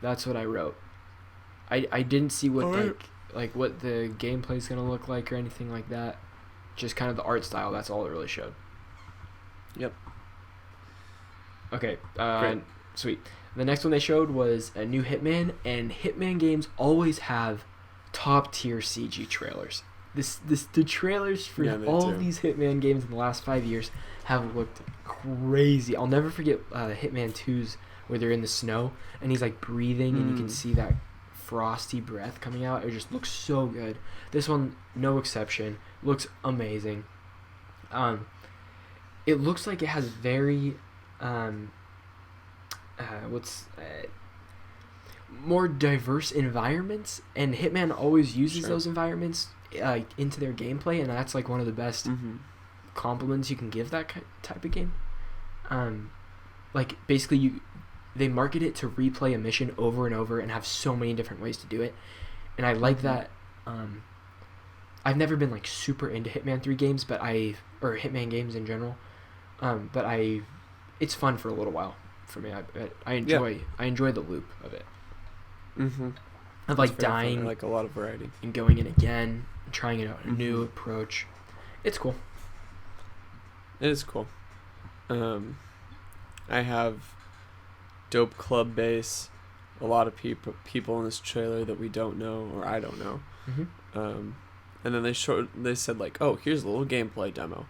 That's what I wrote. I didn't see what like what the gameplay is gonna look like or anything like that. Just kind of the art style. That's all it really showed.
Yep.
Okay. Sweet. The next one they showed was a new Hitman, and Hitman games always have top tier CG trailers. The trailers for all of these Hitman games in the last 5 years have looked crazy. I'll never forget Hitman 2's where they're in the snow and he's like breathing and you can see that frosty breath coming out. It just looks so good. This one, no exception, looks amazing. It looks like it has very more diverse environments, and Hitman always uses those environments into their gameplay, and that's like one of the best compliments you can give that type of game. Like basically they market it to replay a mission over and over and have so many different ways to do it, and I like that. I've never been like super into Hitman 3 games, or Hitman games in general, but it's fun for a little while for me. I enjoy the loop of it. Of like dying,
I like a lot of variety,
and going in again, and trying it out, a new approach. It's cool.
It is cool. I have dope club bass, a lot of people in this trailer that we don't know, or I don't know. And then they said like, oh, here's a little gameplay demo,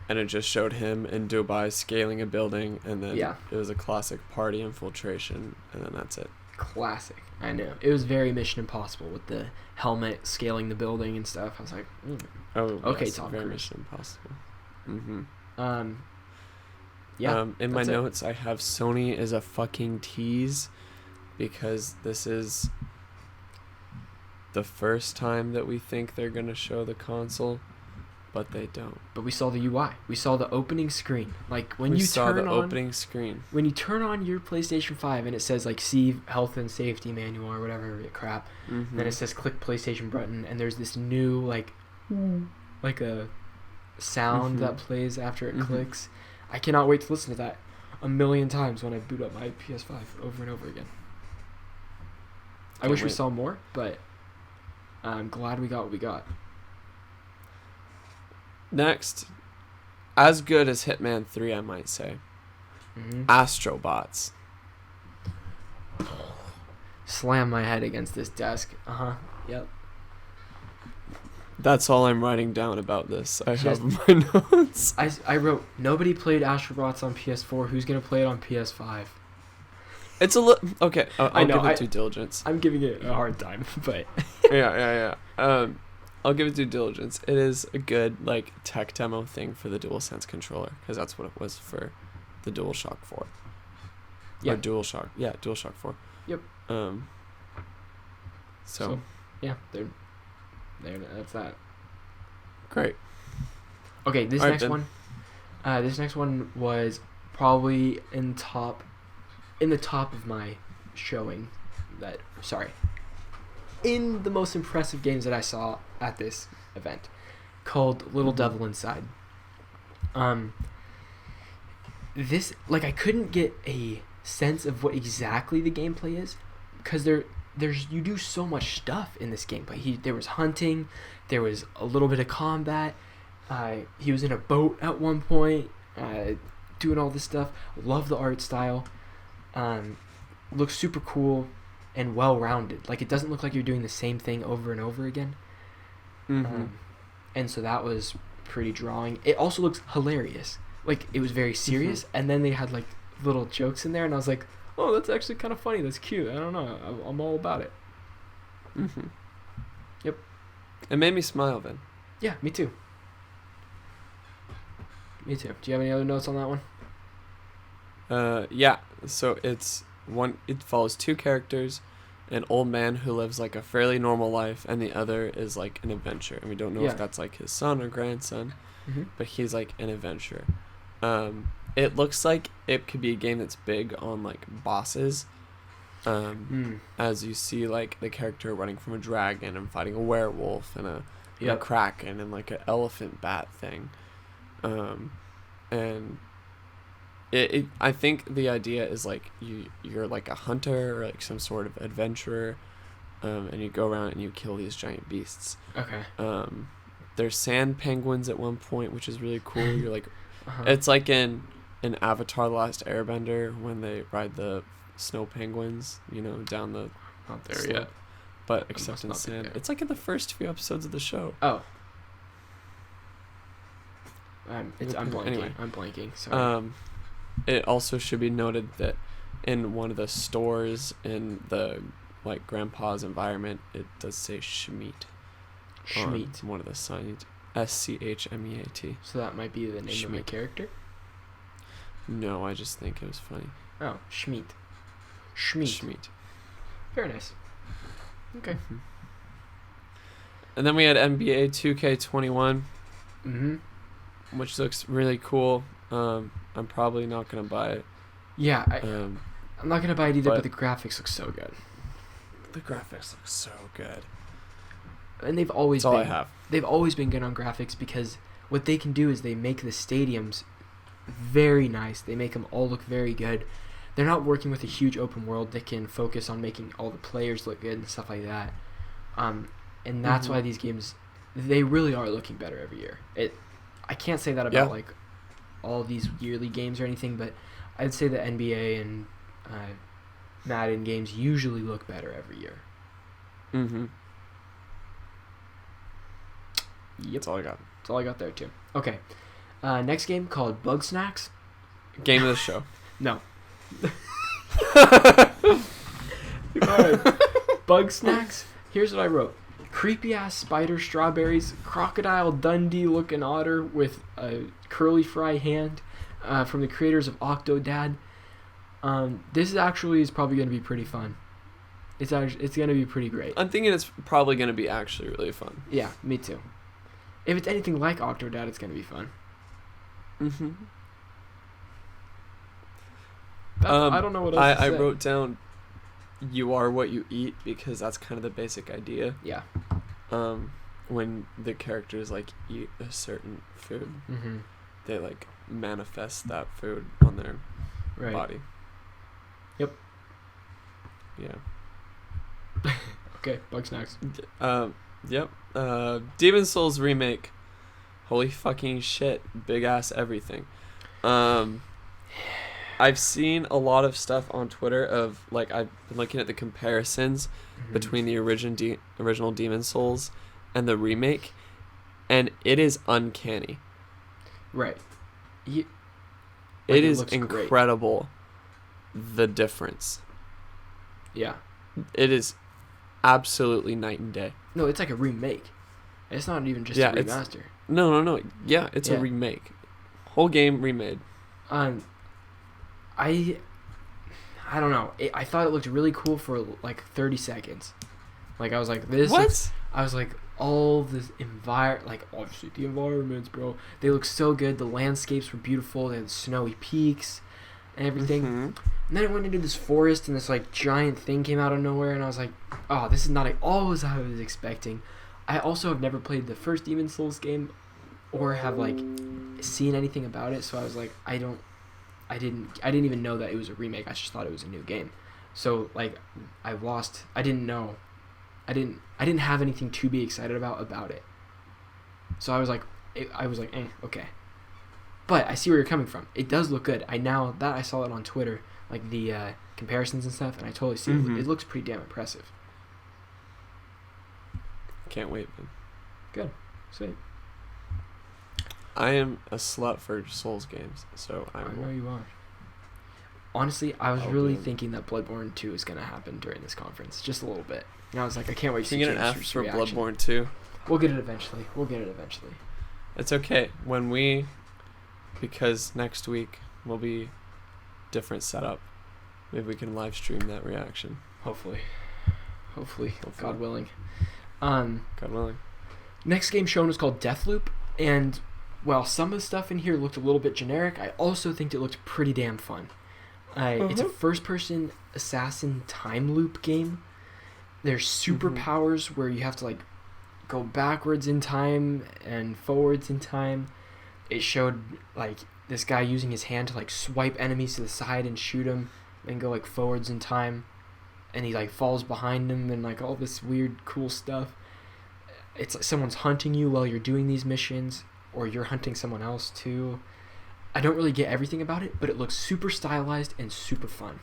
and it just showed him in Dubai scaling a building, and then it was a classic party infiltration, and then that's it.
Classic. I know. It was very Mission Impossible with the helmet scaling the building and stuff. I was like, okay,
yes,
Tom
very
Cruise.
Mission Impossible. In my notes, I have Sony is a fucking tease, because this is the first time that we think they're gonna show the console, but they don't.
But we saw the UI. We saw the opening screen. Like when
opening screen.
When you turn on your PlayStation 5 and it says like see health and safety manual or whatever crap, then it says click PlayStation button, and there's this new like a sound that plays after it clicks. I cannot wait to listen to that a million times when I boot up my PS5 over and over again. I wish we saw more, but I'm glad we got what we got.
Next, as good as Hitman 3, I might say. Astrobots.
slam my head against this desk. Yep.
That's all I'm writing down about this. I have my notes.
I wrote, nobody played Astrobots on PS4. Who's going to play it on PS5?
It's a little... Okay, I'll give it due diligence.
I'm giving it a hard time, but...
yeah. I'll give it due diligence. It is a good, like, tech demo thing for the DualSense controller, because that's what it was for the DualShock 4.
Yeah.
Or DualShock. Yeah, DualShock 4.
Yep.
So
yeah, there. That's that.
Great.
Okay, this next one was probably in the top of my showing. In the most impressive games that I saw at this event, called Little Devil Inside. This, like, I couldn't get a sense of what exactly the gameplay is, because you do so much stuff in this gameplay. There was hunting, there was a little bit of combat. He was in a boat at one point, doing all this stuff. Love the art style. Looks super cool and well-rounded. Like, it doesn't look like you're doing the same thing over and over again. And so that was pretty drawing. It also looks hilarious. Like, it was very serious, and then they had, like, little jokes in there, and I was like, oh, that's actually kind of funny. That's cute. I don't know. I'm all about it. Yep.
It made me smile then.
Yeah, me too. Me too. Do you have any other notes on that one?
Yeah. So it follows two characters, an old man who lives like a fairly normal life, and the other is like an adventurer. And we don't know if that's like his son or grandson, but he's like an adventurer. It looks like it could be a game that's big on like bosses. As you see like the character running from a dragon and fighting a werewolf and a kraken and like an elephant bat thing. And I think the idea is like you're like a hunter or like some sort of adventurer, and you go around and you kill these giant beasts.
Okay.
There's sand penguins at one point, which is really cool. You're like, it's like in Avatar: The Last Airbender when they ride the snow penguins, down the
not there
slope.
Yet.
But except in sand. It's like in the first few episodes of the show.
Oh. I'm blanking. Anyway. I'm blanking. Sorry.
It also should be noted that in one of the stores in the like grandpa's environment, it does say Schmeat.
Schmeat.
One of the signs. SCHMEAT.
So that might be the name of my character?
No, I just think it was funny.
Oh, Schmeat. Very nice. Okay.
And then we had NBA 2K21. Which looks really cool. I'm probably not going to buy it.
Yeah, I'm not going to buy it either, but the graphics look so good.
The graphics look so good.
And they've always
That's all I have.
They've always been good on graphics because what they can do is they make the stadiums very nice. They make them all look very good. They're not working with a huge open world. They can focus on making all the players look good and stuff like that. And that's why these games, they really are looking better every year. I can't say that about like all these yearly games or anything, but I'd say the NBA and Madden games usually look better every year. Yep.
That's all I got.
That's all I got there too. Okay. Next game called Bug Snacks.
Game of the show.
No. Alright. Bug Snacks. Here's what I wrote. Creepy ass spider strawberries, crocodile Dundee looking otter with a curly fry hand, from the creators of Octodad. This is probably going to be pretty fun. It's going to be pretty great.
I'm thinking it's probably going to be actually really fun.
Yeah, me too. If it's anything like Octodad, it's going to be fun. I don't know what else to say.
I wrote down you are what you eat because that's kind of the basic idea.
Yeah.
When the characters like eat a certain food, they like manifest that food on their body.
Yep.
Yeah.
Okay, Bug Snacks.
Yep. Demon Souls remake. Holy fucking shit. Big ass everything. I I've seen a lot of stuff on Twitter of like I've been looking at the comparisons between the original Demon Souls and the remake, and it is uncanny.
Right.
It is incredible. Great. The difference.
Yeah.
It is absolutely night and day.
No, it's like a remake. It's not even just a remaster.
No. Yeah, it's a remake. Whole game remade.
I don't know. I thought it looked really cool for like 30 seconds. Like I was like, this.
What?
I was like, all this like obviously the environments, bro. They look so good. The landscapes were beautiful. They had snowy peaks and everything. Mm-hmm. And then it went into this forest, and this like giant thing came out of nowhere, and I was like, oh, this is not at all as I was expecting. I also have never played the first Demon Souls game, or have like seen anything about it, so I was like, I didn't even know that it was a remake. I just thought it was a new game. So like I didn't have anything to be excited about it. So I was like, okay. But I see where you're coming from. It does look good. Now that I saw it on Twitter, like the comparisons and stuff, and I totally see it. It looks pretty damn impressive.
Can't wait, man.
Good. Sweet.
I am a slut for Souls games, so
I know you are. Honestly, I was really thinking that Bloodborne 2 is going to happen during this conference, just a little bit. And I was like, I can't wait to see
James' reaction. Can you get an F for Bloodborne 2?
We'll get it eventually.
It's okay. Because next week will be different setup. Maybe we can live stream that reaction.
Hopefully. God willing.
God willing.
Next game shown was called Deathloop, and while some of the stuff in here looked a little bit generic, I also think it looked pretty damn fun. It's a first-person assassin time loop game. There's superpowers where you have to like go backwards in time and forwards in time. It showed like this guy using his hand to like swipe enemies to the side and shoot them, and go like forwards in time, and he like falls behind him and like all this weird cool stuff. It's like someone's hunting you while you're doing these missions, or you're hunting someone else too. I don't really get everything about it, but it looks super stylized and super fun.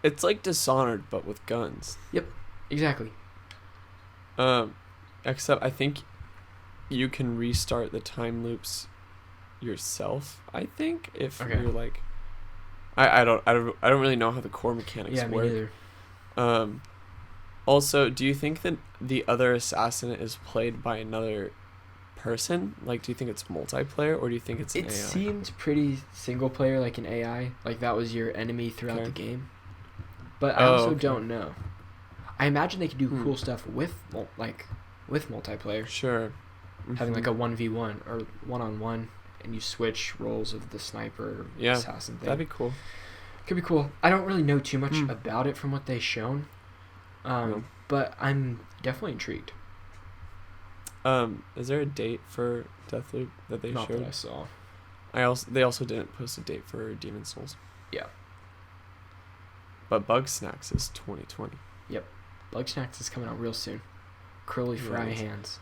It's like Dishonored, but with guns.
Yep, exactly.
Except I think you can restart the time loops yourself. I think if you're like, I don't really know how the core mechanics work.
Me neither.
Also, do you think that the other assassin is played by another person? Like, do you think it's multiplayer, or do you think it's an AI?
It seemed pretty single player, like an AI. Like that was your enemy throughout the game. But I also don't know. I imagine they could do cool stuff with multiplayer.
Sure.
Having like a 1v1 or 1-on-1, and you switch roles of the sniper assassin thing.
That'd be cool.
Could be cool. I don't really know too much about it from what they've shown. But I'm definitely intrigued.
Is there a date for Deathloop that they showed?
Not that I saw.
They also didn't post a date for Demon Souls.
Yeah.
But Bugsnax is 2020.
Yep. Bugsnax is coming out real soon. Curly fry hands.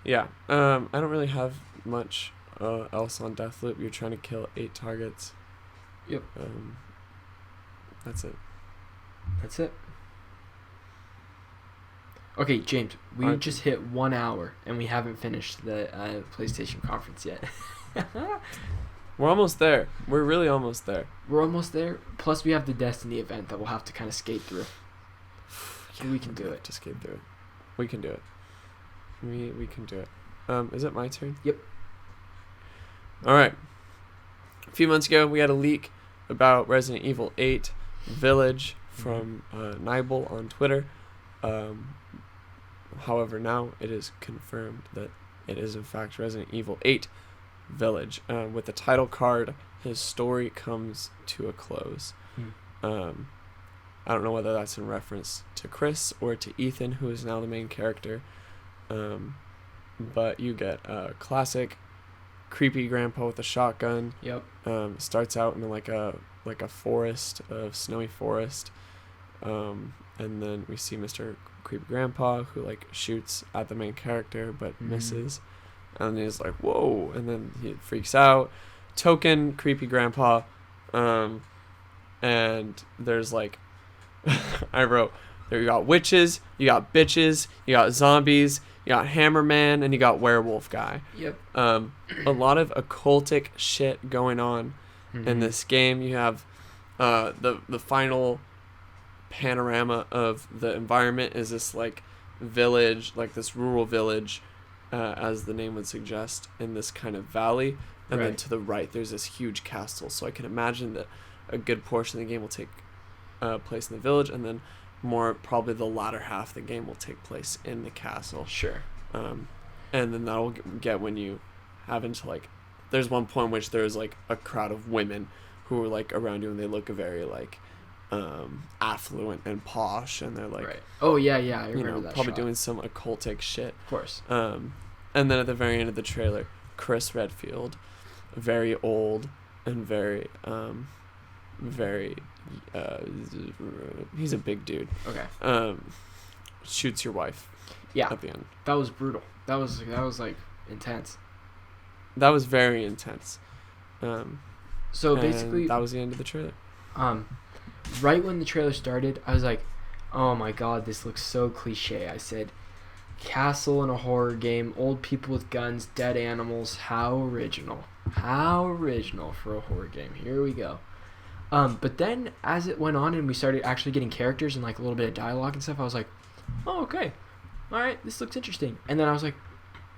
Yeah. I don't really have much else on Deathloop. You're trying to kill 8 targets.
Yep.
That's it.
Okay, James, we just hit 1 hour, and we haven't finished the PlayStation conference yet.
We're almost there. We're really almost there.
We're almost there. Plus, we have the Destiny event that we'll have to kind of skate through. We can do it.
To skate through it. We can do it. We can do it. Is it my turn?
Yep.
All right. A few months ago, we had a leak about Resident Evil 8 Village from Nibel on Twitter. However, now it is confirmed that it is in fact Resident Evil 8 Village. With the title card, his story comes to a close. I don't know whether that's in reference to Chris or to Ethan, who is now the main character. But you get a classic creepy grandpa with a shotgun.
Yep.
Starts out in like a forest, a snowy forest. And then we see Mr. Creepy Grandpa, who like shoots at the main character but misses. And he's like, whoa, and then he freaks out, token creepy grandpa, and there's like, I wrote, there you got witches, you got bitches, you got zombies, you got Hammerman, and you got werewolf guy.
Yep.
A lot of occultic shit going on in this game. You have the final panorama of the environment is this like village, like this rural village, as the name would suggest, in this kind of valley, and then to the right there's this huge castle. So I can imagine that a good portion of the game will take place in the village, and then more probably the latter half of the game will take place in the castle.
Sure.
And then that'll get when you have into like, there's one point in which there's like a crowd of women who are like around you, and they look very like affluent and posh, and they're like,
oh yeah, I remember that
probably
shot.
doing some occultic shit,
of course.
And then at the very end of the trailer, Chris Redfield, very old and very he's a big dude, shoots your wife at the end.
That was brutal. That was like intense.
That was very intense.
So basically
that was the end of the trailer.
Right when the trailer started, I was like, oh my god, this looks so cliche. I said, castle in a horror game, old people with guns, dead animals, how original for a horror game. Here we go. But then as it went on and we started actually getting characters and like a little bit of dialogue and stuff, I was like, oh, okay, all right, this looks interesting. And then I was like,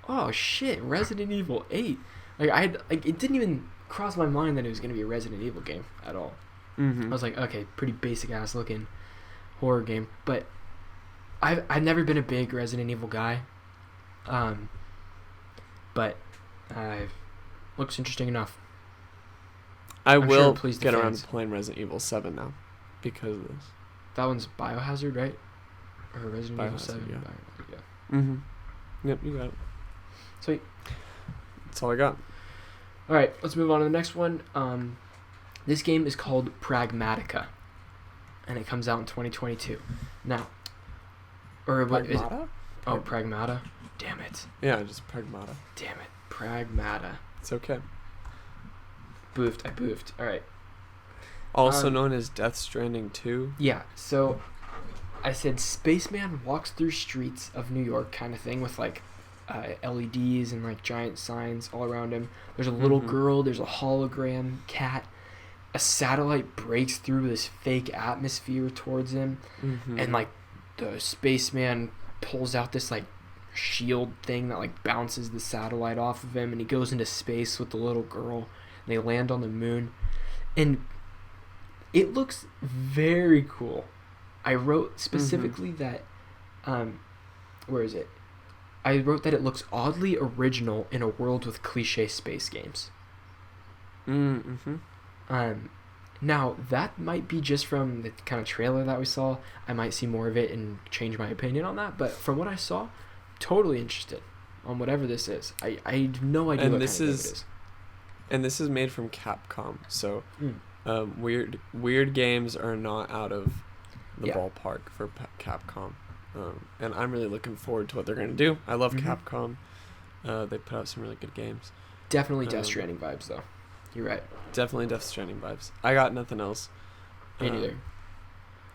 oh shit, Resident Evil 8. Like it didn't even cross my mind that it was going to be a Resident Evil game at all. I was like, okay, pretty basic ass looking horror game, but I've never been a big Resident Evil guy, but looks interesting enough.
I'm will sure get around to playing Resident Evil 7 now because of this.
That one's Biohazard, right? Or Resident Evil 7?
Yeah. Yep, you got it.
Sweet.
That's all I got.
All right, let's move on to the next one. This game is called Pragmatica, and it comes out in 2022. Now, or what is it? Oh, Pragmata. Damn it.
Yeah, just Pragmata.
Damn it, Pragmata.
It's okay.
I boofed. All right.
Also known as Death Stranding 2.
Yeah. So, I said spaceman walks through streets of New York, kind of thing, with like LEDs and like giant signs all around him. There's a little girl. There's a hologram cat. A satellite breaks through this fake atmosphere towards him, and like the spaceman pulls out this like shield thing that like bounces the satellite off of him, and he goes into space with the little girl, and they land on the moon, and it looks very cool. I wrote specifically that, where is it? I wrote that it looks oddly original in a world with cliche space games. Now that might be just from the kind of trailer that we saw. I might see more of it and change my opinion on that, but from what I saw, totally interested on whatever this is. I have no idea what kind of game it is.
And this is made from Capcom, so weird games are not out of the ballpark for Capcom. And I'm really looking forward to what they're going to do. I love Capcom. They put out some really good games.
Definitely Death Stranding vibes, though. You're right.
Definitely Death Stranding vibes. I got nothing else.
Me neither.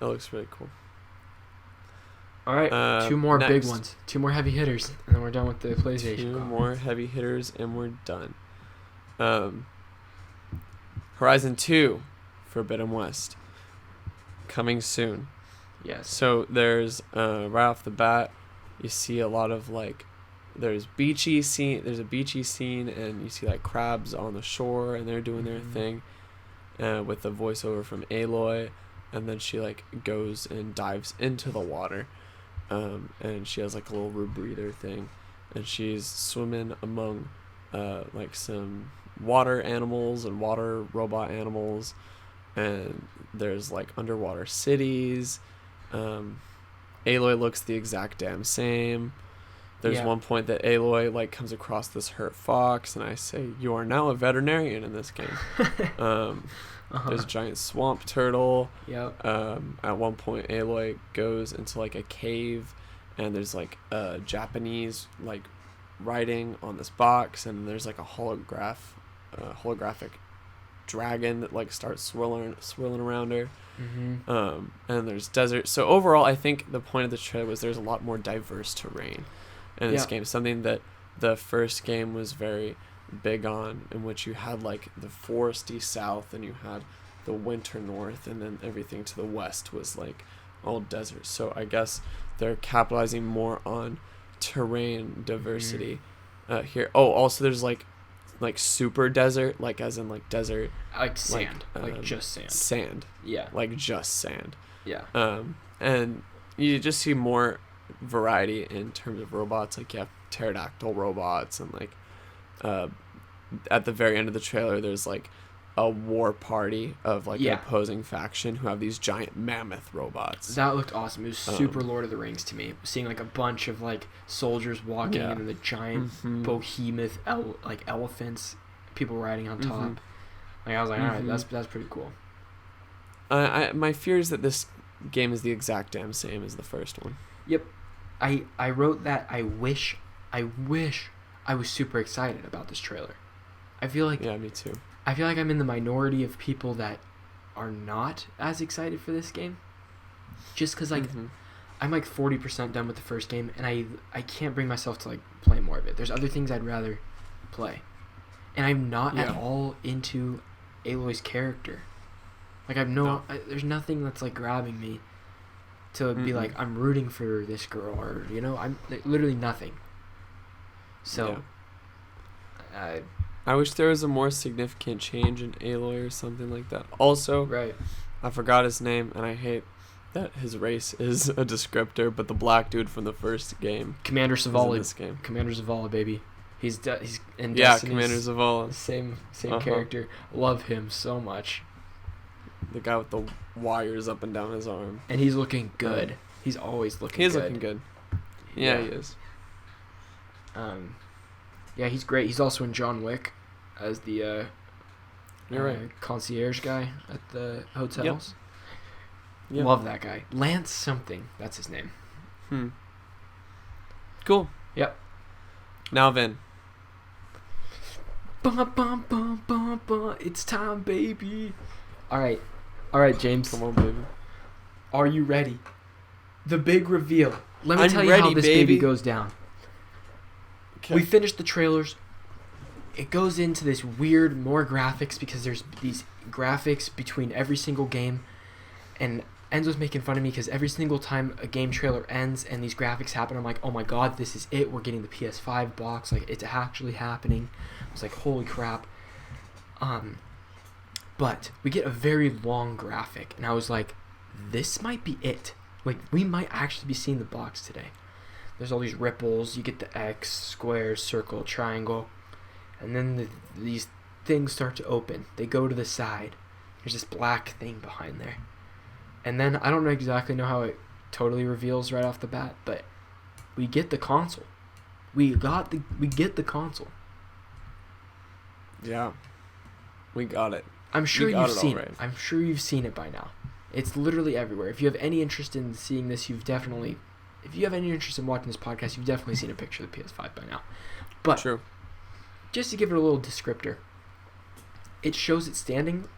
It looks really cool.
All right, 2 more big ones. 2 more heavy hitters, and then we're done with the PlayStation.
2 more heavy hitters, and we're done. Horizon 2, Forbidden West, coming soon.
Yes.
So there's right off the bat, you see a lot of like, there's a beachy scene, and you see like crabs on the shore, and they're doing their thing, with the voiceover from Aloy, and then she like goes and dives into the water, and she has like a little rebreather thing, and she's swimming among like some water animals and water robot animals, and there's like underwater cities. Aloy looks the exact damn same. There's one point that Aloy like comes across this hurt fox, and I say, "You are now a veterinarian in this game." There's a giant swamp turtle.
Yep.
At one point, Aloy goes into like a cave, and there's like a Japanese like writing on this box, and there's like a holograph holographic dragon that like starts swirling around her. And there's desert. So overall, I think the point of the trailer was there's a lot more diverse terrain in this game. Something that the first game was very big on, in which you had like the foresty south and you had the winter north, and then everything to the west was like all desert. So I guess they're capitalizing more on terrain diversity here. Oh, also there's like super desert, like as in like desert,
like sand, like just
sand, like just sand, and you just see more variety in terms of robots. Like you have pterodactyl robots, and like at the very end of the trailer there's like a war party of like an opposing faction who have these giant mammoth robots.
That looked awesome. It was super Lord of the Rings to me. Seeing like a bunch of like soldiers walking and then the giant behemoth like elephants, people riding on top. Like I was like, all right, that's pretty cool.
My fear is that this game is the exact damn same as the first one.
Yep. I wrote that I wish I was super excited about this trailer. I feel like
me too.
I feel like I'm in the minority of people that are not as excited for this game. Just because, like, I'm, like, 40% done with the first game, and I can't bring myself to, like, play more of it. There's other things I'd rather play. And I'm not at all into Aloy's character. Like, there's nothing that's, like, grabbing me to be like, I'm rooting for this girl, or, you know, I'm literally nothing. So,
I wish there was a more significant change in Aloy or something like that. Also, I forgot his name, and I hate that his race is a descriptor, but the black dude from the first game,
Commander Zavala,
in this game.
Commander Zavala, baby. He's in
Destiny's, Commander Zavala,
same character. Love him so much.
The guy with the wires up and down his arm,
and he's looking good. He's always looking.
He's looking good. Yeah, he is.
Yeah, he's great. He's also in John Wick as the concierge guy at the hotels. Yep. Love that guy. Lance something. That's his name.
Cool.
Yep.
Now Vin.
Bum, bum, bum, bum, bum. It's time, baby. All right, James.
Come on, baby.
Are you ready? The big reveal. Let me tell you how this baby goes down. Okay. We finished the trailers. It goes into this weird, more graphics, because there's these graphics between every single game. And Enzo's making fun of me because every single time a game trailer ends and these graphics happen, I'm like, oh my god, this is it. We're getting the PS5 box. Like, it's actually happening. I was like, holy crap. But we get a very long graphic, and I was like, this might be it. Like, we might actually be seeing the box today. There's all these ripples. You get the X, square, circle, triangle. And then these things start to open. They go to the side. There's this black thing behind there. And then I don't exactly know how it totally reveals right off the bat, but we get the console. We get the console.
Yeah. We got it.
I'm sure you've seen it. I'm sure you've seen it by now. It's literally everywhere. If you have any interest in seeing this, if you have any interest in watching this podcast, you've definitely seen a picture of the PS5 by now. But
true.
Just to give it a little descriptor, it shows it standing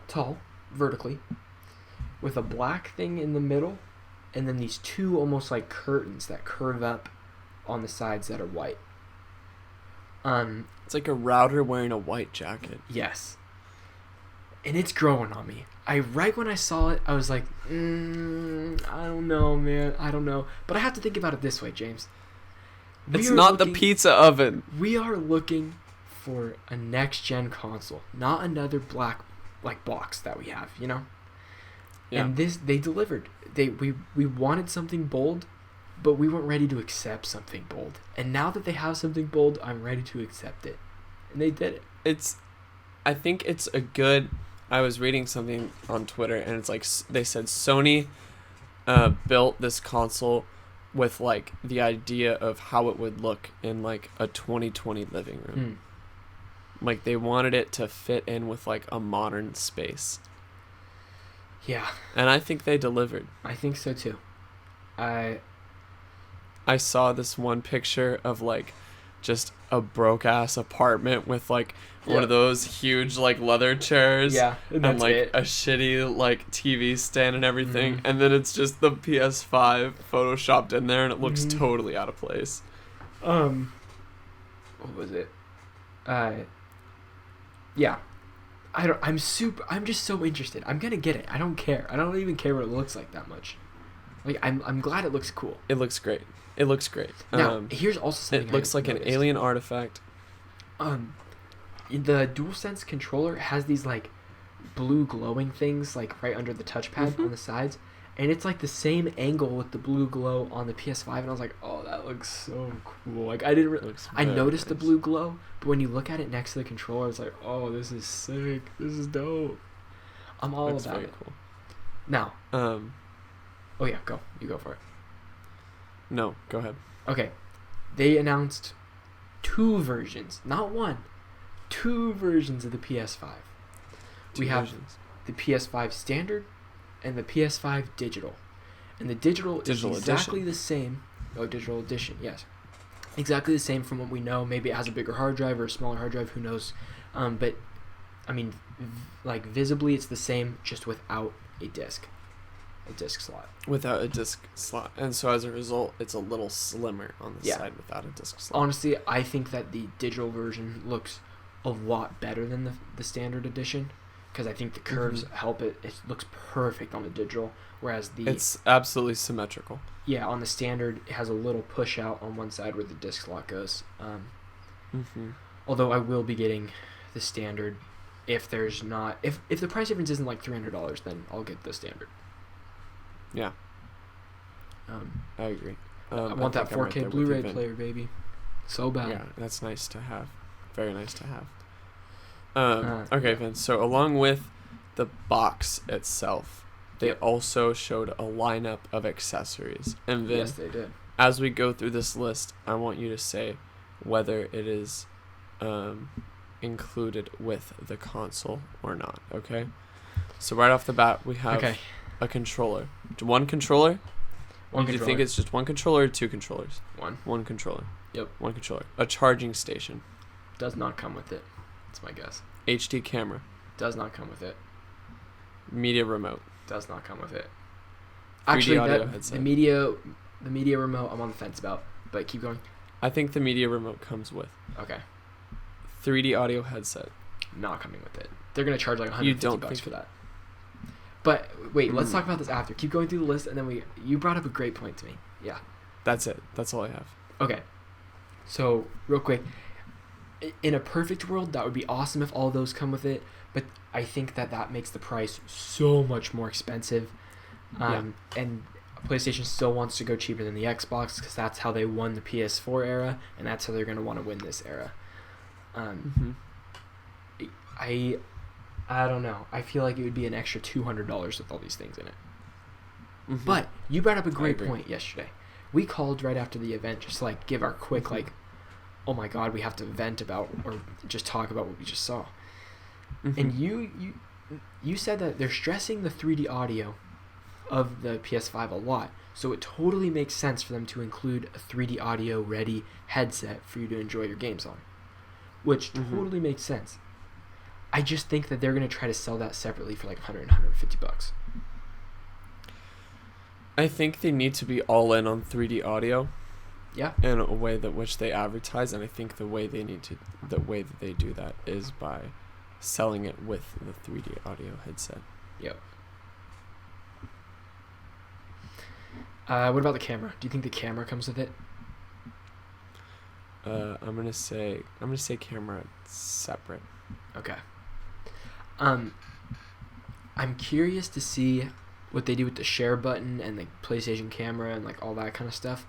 tall, vertically, with a black thing in the middle, and then these two almost like curtains that curve up on the sides that are white.
It's like a router wearing a white jacket.
Yes. And it's growing on me. Right when I saw it, I was like, I don't know, man. I don't know. But I have to think about it this way, James.
It's not the pizza oven.
We are looking for a next-gen console, not another black box that we have, you know? Yeah. And they delivered. We wanted something bold, but we weren't ready to accept something bold. And now that they have something bold, I'm ready to accept it. And they did it.
I think it's a good... I was reading something on Twitter, and it's like they said Sony built this console with like the idea of how it would look in like a 2020 living room. Like they wanted it to fit in with like a modern space.
Yeah.
And I think they delivered.
I think so too.
I saw this one picture of like just a broke ass apartment with like one of those huge like leather chairs and like a shitty like TV stand and everything, and then it's just the PS5 photoshopped in there and it looks totally out of place.
What was it? Yeah. I'm just so interested. I'm gonna get it. I don't care. I don't even care what it looks like that much. Like I'm glad it looks cool.
It looks great. It looks great.
Now, here's also something
it looks like an alien artifact.
The DualSense controller has these like blue glowing things like right under the touchpad on the sides, and it's like the same angle with the blue glow on the PS5, and I was like, oh, that looks so cool. Like I noticed the blue glow, but when you look at it next to the controller, it's like, oh, this is sick. This is dope. I'm all about it. Cool. Now, oh yeah, go. You go for it.
No, go ahead.
Okay. They announced 2 versions, not 1. 2 versions of the PS5. We have the PS5 standard and the PS5 digital. And the digital is exactly the same. Oh, digital edition, yes. Exactly the same from what we know. Maybe it has a bigger hard drive or a smaller hard drive, who knows. But, I mean, like visibly it's the same, just without a disc slot.
Without a disc slot. And so as a result, it's a little slimmer on the side without a disc slot.
Honestly, I think that the digital version looks a lot better than the standard edition, because I think the curves help it. It looks perfect on the digital, whereas
it's absolutely symmetrical.
Yeah, on the standard, it has a little push out on one side where the disc slot goes. Although I will be getting the standard if there's not... If the price difference isn't like $300, then I'll get the standard.
Yeah. I agree.
I want that 4K Blu-ray player, baby. So bad.
Yeah, that's nice to have. Very nice to have. Okay, Vince. So along with the box itself, they also showed a lineup of accessories. And Vin,
yes, they did.
As we go through this list, I want you to say whether it is included with the console or not. Okay. So right off the bat, we have a controller. One controller. Do you think it's just one controller or 2 controllers? One controller.
Yep.
One controller. A charging station.
Does not come with it. That's my guess.
HD camera.
Does not come with it.
Media remote.
Does not come with it.
3D
Actually,
audio headset.
The media remote, I'm on the fence about, but keep going.
I think the media remote comes with.
Okay.
3D audio headset.
Not coming with it. They're gonna charge like $150 for that. But wait, let's talk about this after. Keep going through the list, and then you brought up a great point to me. Yeah.
That's it. That's all I have.
Okay. So real quick, in a perfect world, that would be awesome if all of those come with it. But I think that makes the price so much more expensive. And PlayStation still wants to go cheaper than the Xbox because that's how they won the PS4 era, and that's how they're going to want to win this era. I don't know. I feel like it would be an extra $200 with all these things in it. But you brought up a great point yesterday. We called right after the event just to like give our quick like, oh my god, we have to vent about or just talk about what we just saw. And you said that they're stressing the 3D audio of the PS5 a lot, so it totally makes sense for them to include a 3D audio ready headset for you to enjoy your games on, which totally makes sense. I just think that they're going to try to sell that separately for like $100, $150.
I think they need to be all in on 3D audio.
Yeah.
In a way that which they advertise, and I think the way that they do that is by selling it with the 3D audio headset.
Yep. What about the camera? Do you think the camera comes with it?
I'm gonna say camera separate.
Okay. I'm curious to see what they do with the share button and the PlayStation camera and like all that kind of stuff.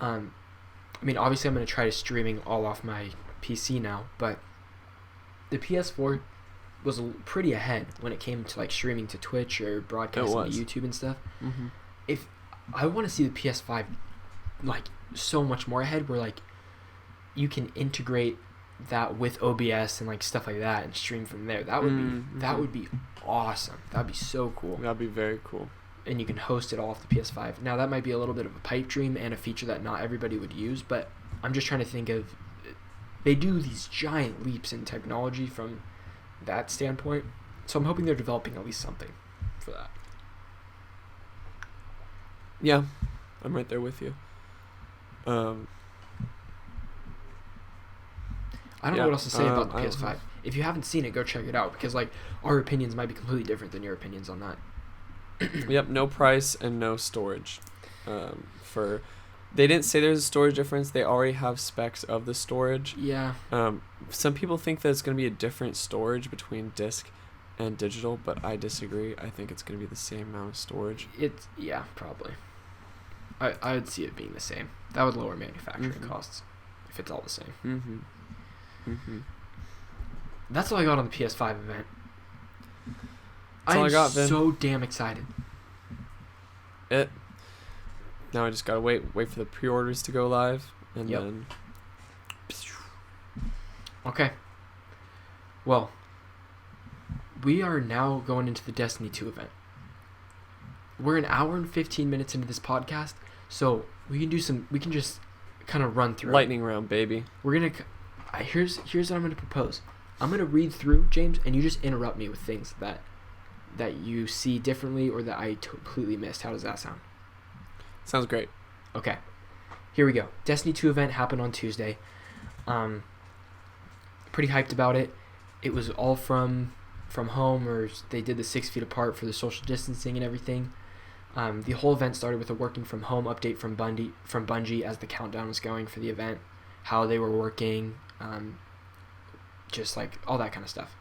I mean, obviously I'm going to try to streaming all off my PC now, but the PS4 was pretty ahead when it came to like streaming to Twitch or broadcasting to YouTube and stuff. If I want to see the PS5 like so much more ahead, where like you can integrate that with OBS and like stuff like that and stream from there. That would be awesome. That'd be so cool.
That'd be very cool.
And you can host it all off the PS5. Now that might be a little bit of a pipe dream and a feature that not everybody would use, but I'm just trying to think of they do these giant leaps in technology from that standpoint. So I'm hoping they're developing at least something for that.
Yeah, I'm right there with you.
I don't know what else to say about the PS5. If you haven't seen it, go check it out, because like our opinions might be completely different than your opinions on that.
Yep, no price and no storage. They didn't say there's a storage difference. They already have specs of the storage.
Yeah.
Some people think that it's going to be a different storage between disc and digital, but I disagree. I think it's going to be the same amount of storage.
Yeah, probably. I would see it being the same. That would lower manufacturing costs if it's all the same. That's all I got on the PS5 event. I'm so damn excited.
Now I just gotta wait for the pre-orders to go live, and then.
Okay. Well, we are now going into the Destiny 2 event. We're an hour and 15 minutes into this podcast, so we can just kind of run through
lightning round, baby.
We're gonna. Here's what I'm gonna propose. I'm gonna read through, James, and you just interrupt me with things that you see differently or that I completely missed. How does that sound?
Sounds great.
Okay. Here we go. Destiny 2 event happened on Tuesday. Pretty hyped about it. It was all from home, or they did the 6 feet apart for the social distancing and everything. The whole event started with a working from home update from Bungie as the countdown was going for the event, how they were working, just like all that kind of stuff.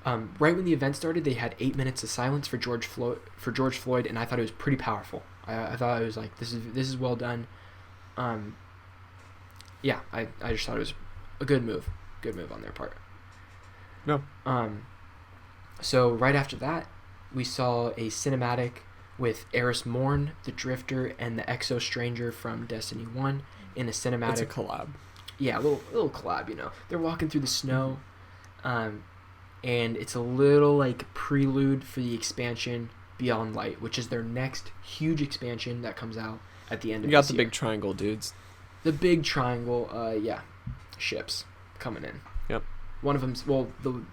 Right when the event started, they had 8 minutes of silence for George Floyd, and I thought it was pretty powerful. I thought it was like, this is well done. Yeah, I just thought it was a good move on their part.
No.
So right after that, we saw a cinematic with Eris Morn, the Drifter, and the Exo Stranger from Destiny 1 in a cinematic.
It's a collab.
Yeah, a little collab, you know. They're walking through the snow, and it's a little like prelude for the expansion Beyond Light, which is their next huge expansion that comes out at the end of this year.
You got the big triangle, dudes.
The big triangle, ships coming in.
Yep.
One of them's,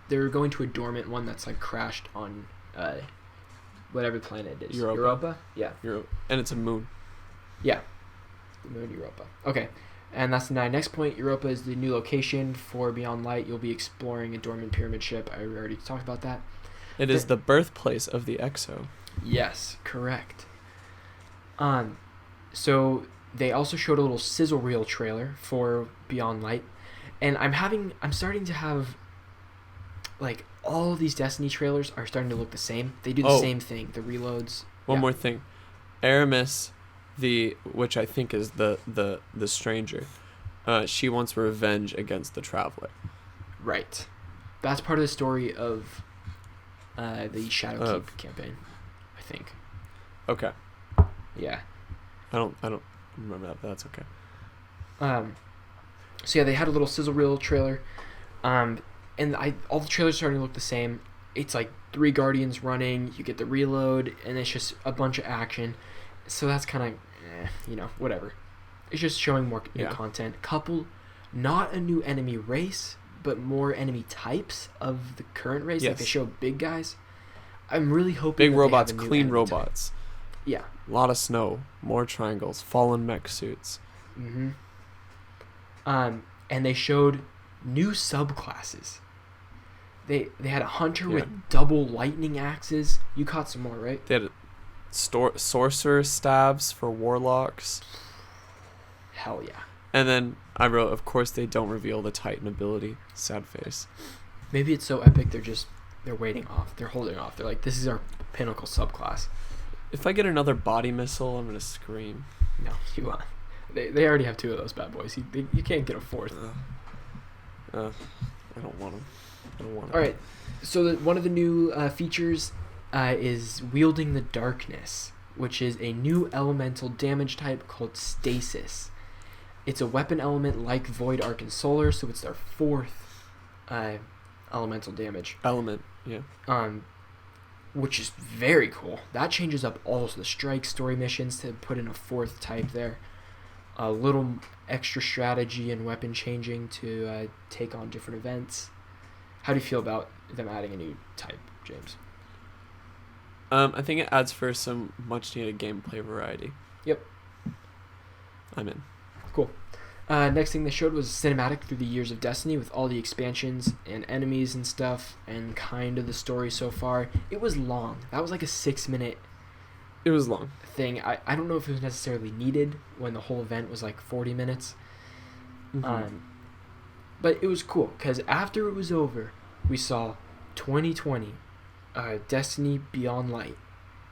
they're going to a dormant one that's like crashed on whatever planet it is. Europa? Yeah.
And it's a moon.
Yeah. The moon Europa. Okay. And that's the next point. Europa is the new location for Beyond Light. You'll be exploring a dormant pyramid ship. I already talked about that.
It is the birthplace of the Exo.
Yes, correct. So they also showed a little sizzle reel trailer for Beyond Light, and I'm starting to have, like, all of these Destiny trailers are starting to look the same. They do the same thing. The reloads.
One more thing, Aramis, which I think is the stranger, she wants revenge against the Traveler.
Right. That's part of the story of the Shadowkeep campaign, I think.
Okay.
Yeah.
I don't remember that, but that's okay.
So yeah, they had a little sizzle reel trailer, and all the trailers starting to look the same. It's like 3 Guardians running. You get the reload, and it's just a bunch of action. So that's kind of, whatever. It's just showing more new content. Not a new enemy race, but more enemy types of the current race. Yes. Like they show big guys. I'm really hoping
big robots, clean robots.
Type. Yeah.
A lot of snow, more triangles, fallen mech suits.
Mm-hmm. And they showed new subclasses. They had a hunter with double lightning axes. You caught some more, right?
They had sorcerer stabs for warlocks.
Hell yeah.
And then I wrote, of course they don't reveal the Titan ability. Sad face.
Maybe it's so epic they're waiting off. They're holding off. They're like, this is our pinnacle subclass.
If I get another body missile, I'm gonna scream.
No, you won't. They already have 2 of those bad boys. You can't get a 4th.
I don't want them.
All right. So one of the new features is Wielding the Darkness, which is a new elemental damage type called Stasis. It's a weapon element like Void, Arc, and Solar, so it's their 4th elemental damage.
Element, yeah.
Which is very cool. That changes up all of the strike story missions to put in a 4th type there. A little extra strategy and weapon changing to take on different events. How do you feel about them adding a new type, James?
I think it adds for some much needed gameplay variety.
Yep.
I'm in.
Cool. Next thing they showed was cinematic through the years of Destiny with all the expansions and enemies and stuff and kind of the story so far. It was long. That was like a 6-minute
It was long
thing. I don't know if it was necessarily needed when the whole event was like 40 minutes. But it was cool because after it was over, we saw 2020 Destiny Beyond Light,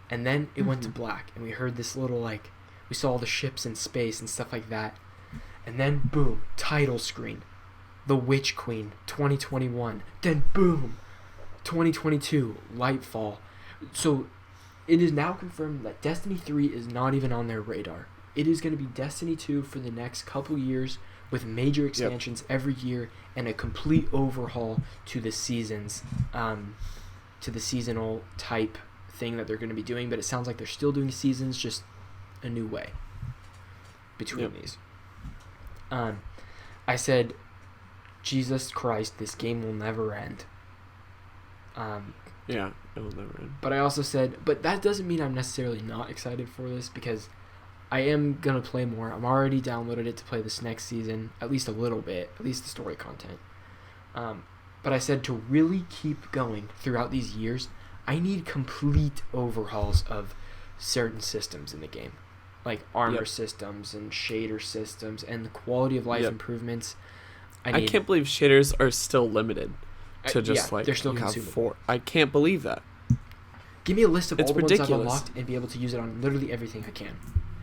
and then it went to black, and we heard this little like we saw all the ships in space and stuff like that, and then boom, title screen, The Witch Queen 2021, then boom, 2022 Lightfall. So it is now confirmed that Destiny 3 is not even on their radar. It is going to be Destiny 2 for the next couple years with major expansions every year and a complete overhaul to the seasons, to the seasonal type thing that they're going to be doing. But it sounds like they're still doing seasons, just a new way between these. I said, Jesus Christ, this game will never end.
Yeah, it will never end.
But I also said, but that doesn't mean I'm necessarily not excited for this, because I am going to play more. I'm already downloaded it to play this next season, at least a little bit, at least the story content. But I said to really keep going throughout these years, I need complete overhauls of certain systems in the game. Like armor systems and shader systems and the quality of life improvements.
I can't believe shaders are still limited to just
they're still
have
consumable.
4. I can't believe that.
Give me a list of all the ones I've unlocked and be able to use it on literally everything I can,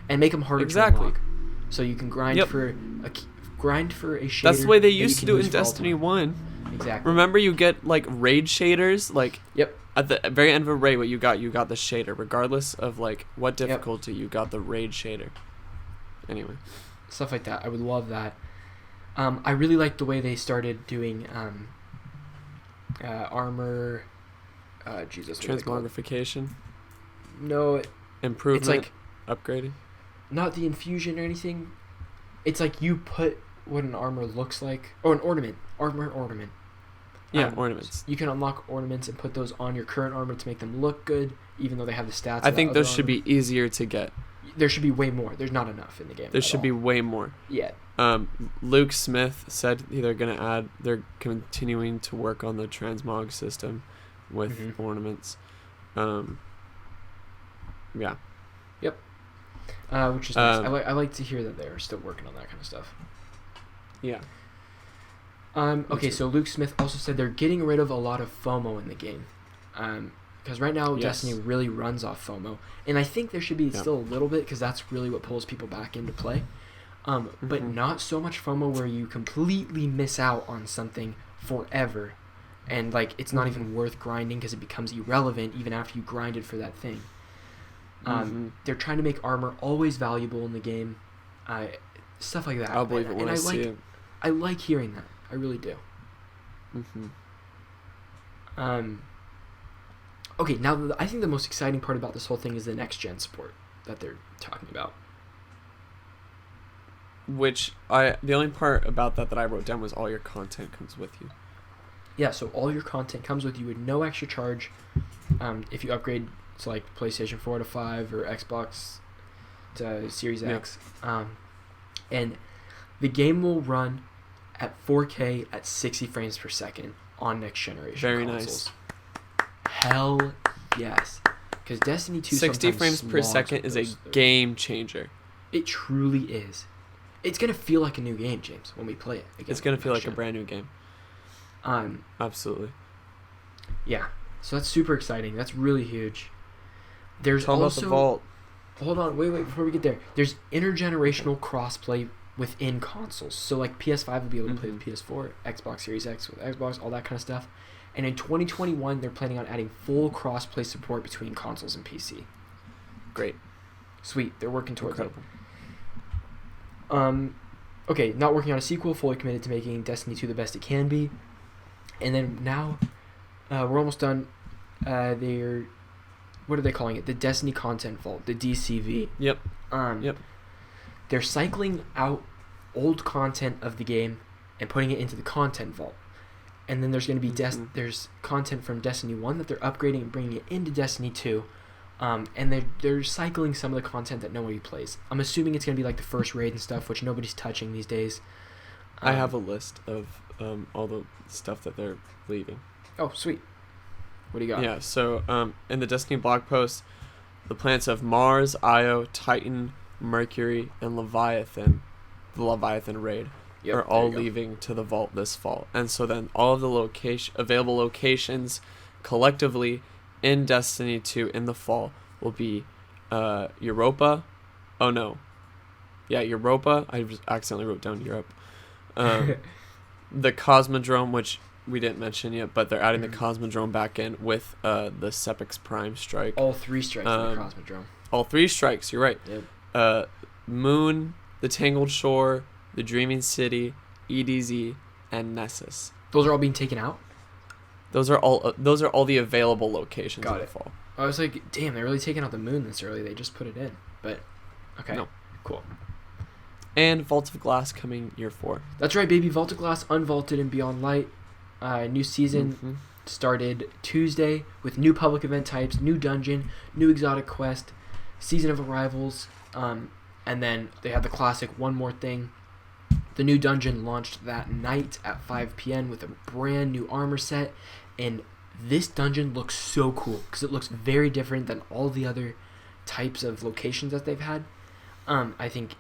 and make them harder to unlock. So you can grind for a shader.
That's the way they used to do it in Destiny 1.
Exactly.
Remember, you get like raid shaders, like at the very end of a raid, what you got the shader, regardless of like what difficulty you got the raid shader. Anyway,
stuff like that. I would love that. I really like the way they started doing armor.
Transmogrification.
No,
improvement.
It's like
upgrading.
Not the infusion or anything. It's like you put what an armor looks like, or an ornament, ornament.
Yeah, ornaments.
You can unlock ornaments and put those on your current armor to make them look good, even though they have the stats.
I think those should be easier to get.
There should be way more. There's not enough in the game.
There should be way more.
Yeah.
Luke Smith said they're continuing to work on the transmog system with ornaments. Yeah.
Yep. Which is nice. I like to hear that they're still working on that kind of stuff.
Yeah.
Okay, so Luke Smith also said they're getting rid of a lot of FOMO in the game. Because right now Destiny really runs off FOMO. And I think there should be still a little bit, because that's really what pulls people back into play. But not so much FOMO where you completely miss out on something forever. And like it's not even worth grinding because it becomes irrelevant even after you grinded for that thing. They're trying to make armor always valuable in the game. Stuff like that.
I'll believe it when I see it.
I like hearing that. I really do. Okay, now I think the most exciting part about this whole thing is the next gen support that they're talking about.
The only part about that I wrote down was all your content comes with you.
Yeah, so all your content comes with you with no extra charge. If you upgrade to like PlayStation 4 to 5 or Xbox to Series X, and the game will run at 4K at 60 frames per second on next generation
Very
consoles.
Nice.
Hell yes. Because Destiny 2
60 frames per second is a game changer.
It truly is. It's going to feel like a new game, James, when we play it.
It's going to feel like a brand new game. Absolutely.
Yeah. So that's super exciting. That's really huge. There's
Talk
also...
about the vault.
Hold on. Wait. Before we get there. There's intergenerational crossplay within consoles. So like PS5 will be able to play with PS4, Xbox Series X with Xbox, all that kind of stuff. And in 2021, they're planning on adding full crossplay support between consoles and PC.
Great.
Sweet. They're working towards it. Okay, not working on a sequel, fully committed to making Destiny 2 the best it can be. And then now, we're almost done. What are they calling it? The Destiny Content Vault, the DCV.
Yep.
They're cycling out old content of the game and putting it into the content vault. And then there's going to be there's content from Destiny 1 that they're upgrading and bringing it into Destiny 2. And they're cycling some of the content that nobody plays. I'm assuming it's going to be like the first raid and stuff, which nobody's touching these days.
I have a list of all the stuff that they're leaving.
Oh, sweet. What do you got?
Yeah, so in the Destiny blog post, the planets of Mars, Io, Titan, Mercury, and Leviathan, the Leviathan raid, are all leaving to the vault this fall. And so then all of the available locations collectively in Destiny 2 in the fall will be Europa. Oh, no. Yeah, Europa. I just accidentally wrote down Europe. The Cosmodrome, which we didn't mention yet, but they're adding the Cosmodrome back in with the Sepix Prime strike.
All 3 strikes in the Cosmodrome.
All 3 strikes, you're right.
Yep.
Moon, the Tangled Shore, the Dreaming City, EDZ, and Nessus.
Those are all being taken out?
Those are all the available locations in the fall.
I was like, damn, they're really taking out the moon this early. They just put it in. But, okay.
No.
Cool.
And Vault of Glass coming year 4.
That's right, baby. Vault of Glass Unvaulted and Beyond Light. New season started Tuesday with new public event types, new dungeon, new exotic quest, season of arrivals, and then they had the classic One More Thing. The new dungeon launched that night at 5 p.m. with a brand new armor set, and this dungeon looks so cool because it looks very different than all the other types of locations that they've had. I think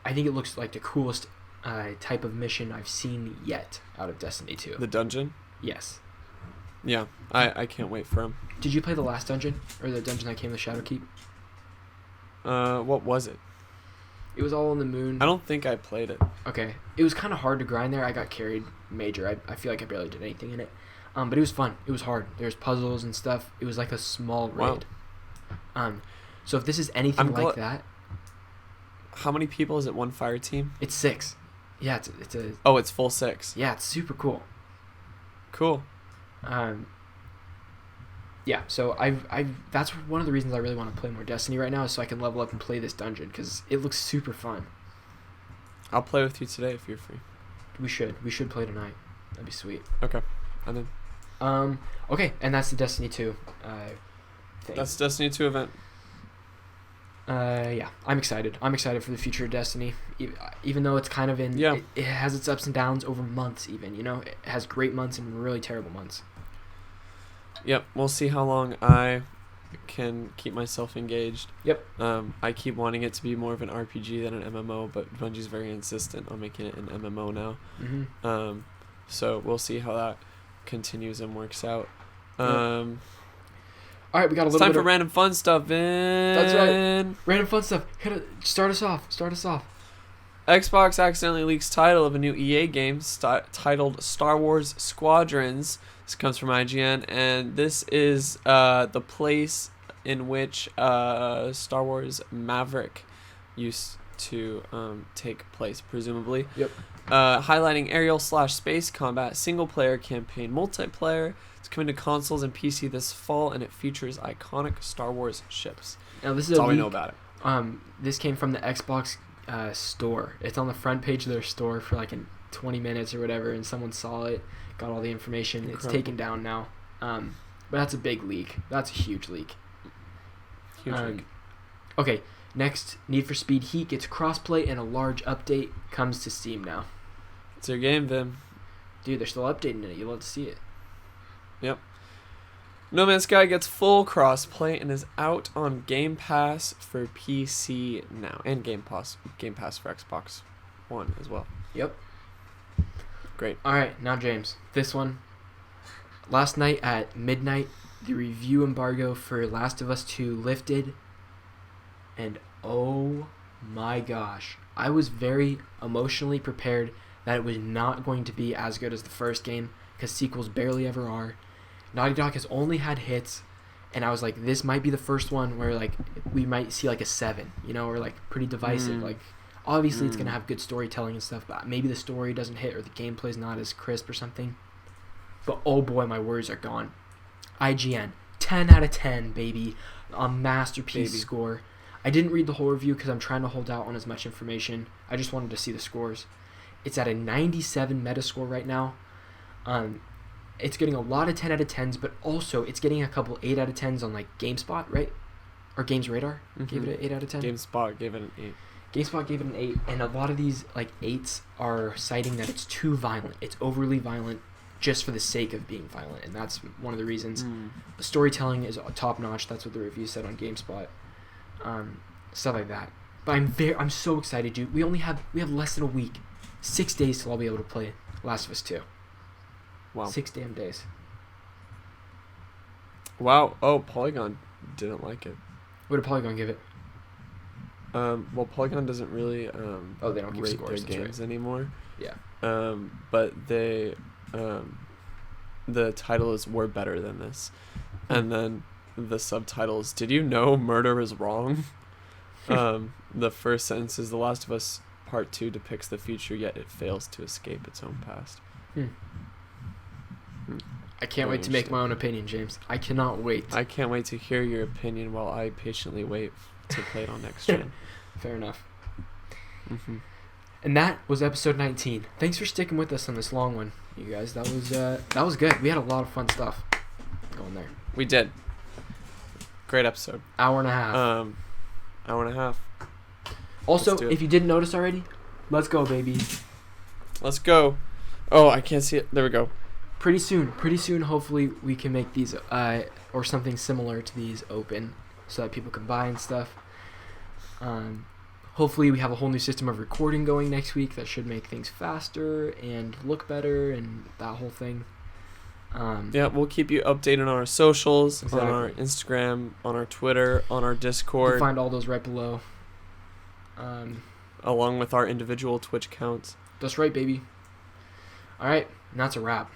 it looks like the coolest type of mission I've seen yet out of Destiny 2.
The dungeon?
Yes.
Yeah, I can't wait for him.
Did you play the last dungeon, or the dungeon that came with Shadowkeep?
What was it?
It was all on the moon.
I don't think I played it.
Okay. It was kind of hard to grind there. I got carried major. I feel like I barely did anything in it. But it was fun. It was hard. There's puzzles and stuff. It was like a small raid. Wow. So if this is anything like that...
How many people is it? One fire team?
It's 6. Yeah, it's a...
Oh, it's full 6.
Yeah, it's super cool.
Cool.
Yeah, so that's one of the reasons I really want to play more Destiny right now, is so I can level up and play this dungeon, because it looks super fun.
I'll play with you today if you're free.
We should play tonight. That'd be sweet.
Okay, and then
okay, and that's the Destiny 2 thing.
That's the Destiny 2 event.
Yeah, I'm excited. I'm excited for the future of Destiny, even though it's kind of it has its ups and downs over months. Even it has great months and really terrible months.
Yep, we'll see how long I can keep myself engaged.
Yep.
I keep wanting it to be more of an RPG than an MMO, but Bungie's very insistent on making it an MMO now.
Mm-hmm.
So we'll see how that continues and works out.
Yep. All right, we got a little.
It's time for random fun stuff, Vin.
That's right. Random fun stuff. Start us off.
Xbox accidentally leaks title of a new EA game titled Star Wars Squadrons. This comes from IGN, and this is the place in which Star Wars Maverick used to take place, presumably.
Yep.
Highlighting aerial/space combat, single-player campaign, multiplayer. It's coming to consoles and PC this fall, and it features iconic Star Wars ships.
Now this is
That's all we know about it.
This came from the Xbox store. It's on the front page of their store for like in 20 minutes or whatever, and someone saw it, got all the information. Incredible. It's taken down now. But that's a big leak. That's a huge leak.
Huge leak.
Okay, next, Need for Speed Heat gets crossplay and a large update comes to Steam now.
It's your game, Vim.
Dude, they're still updating it. You'll love to see it.
Yep. No Man's Sky gets full crossplay and is out on Game Pass for PC now, and Game Pass for Xbox One as well.
Yep.
Great.
All right, now James, this one. Last night at midnight, the review embargo for Last of Us 2 lifted, and oh my gosh, I was very emotionally prepared that it was not going to be as good as the first game, because sequels barely ever are. Naughty Dog has only had hits, and I was like, this might be the first one where like we might see like a 7, or like pretty divisive. Like obviously it's gonna have good storytelling and stuff, but maybe the story doesn't hit or the gameplay's not as crisp or something. But oh boy, my worries are gone. IGN 10 out of 10, baby, a masterpiece score. I didn't read the whole review because I'm trying to hold out on as much information. I just wanted to see the scores. It's at a 97 Metascore right now. It's getting a lot of 10 out of 10s, but also it's getting a couple 8 out of 10s on like GameSpot, right? Or Games Radar gave it an 8 out of 10.
GameSpot gave it an 8.
GameSpot gave it an 8, and a lot of these like 8s are citing that it's too violent. It's overly violent just for the sake of being violent, and that's one of the reasons. The storytelling is top notch. That's what the review said on GameSpot. Stuff like that. But I'm so excited, dude. We have less than a week, 6 days till I'll be able to play Last of Us 2.
Wow.
6 damn days.
Wow. Oh, Polygon didn't like it.
What did Polygon give it?
Well, Polygon doesn't really
they don't
rate
scores,
their games anymore.
Yeah.
But they the title is "We're Better Than This," and then the subtitle is "Did you know murder is wrong?" The first sentence is "The Last of Us Part 2 depicts the future, yet it fails to escape its own past."
I can't wait to make my own opinion, James. I cannot wait.
I can't wait to hear your opinion while I patiently wait to play it on next gen.
Fair enough. And that was episode 19. Thanks for sticking with us on this long one, you guys. That was good. We had a lot of fun stuff going there.
We did. Great episode.
Hour and a half.
Hour and a half.
Also, if you didn't notice already, let's go, baby.
Let's go. Oh, I can't see it. There we go.
Pretty soon, hopefully, we can make these, or something similar to these open so that people can buy and stuff. Hopefully, we have a whole new system of recording going next week that should make things faster and look better and that whole thing.
Yeah, we'll keep you updated on our socials, on our Instagram, on our Twitter, on our Discord.
You can find all those right below.
Along with our individual Twitch accounts.
That's right, baby. All right, and that's a wrap.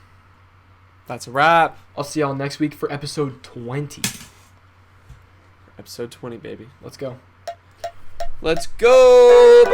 That's a wrap.
I'll see y'all next week for episode 20.
Episode 20, baby.
Let's go.
Let's go.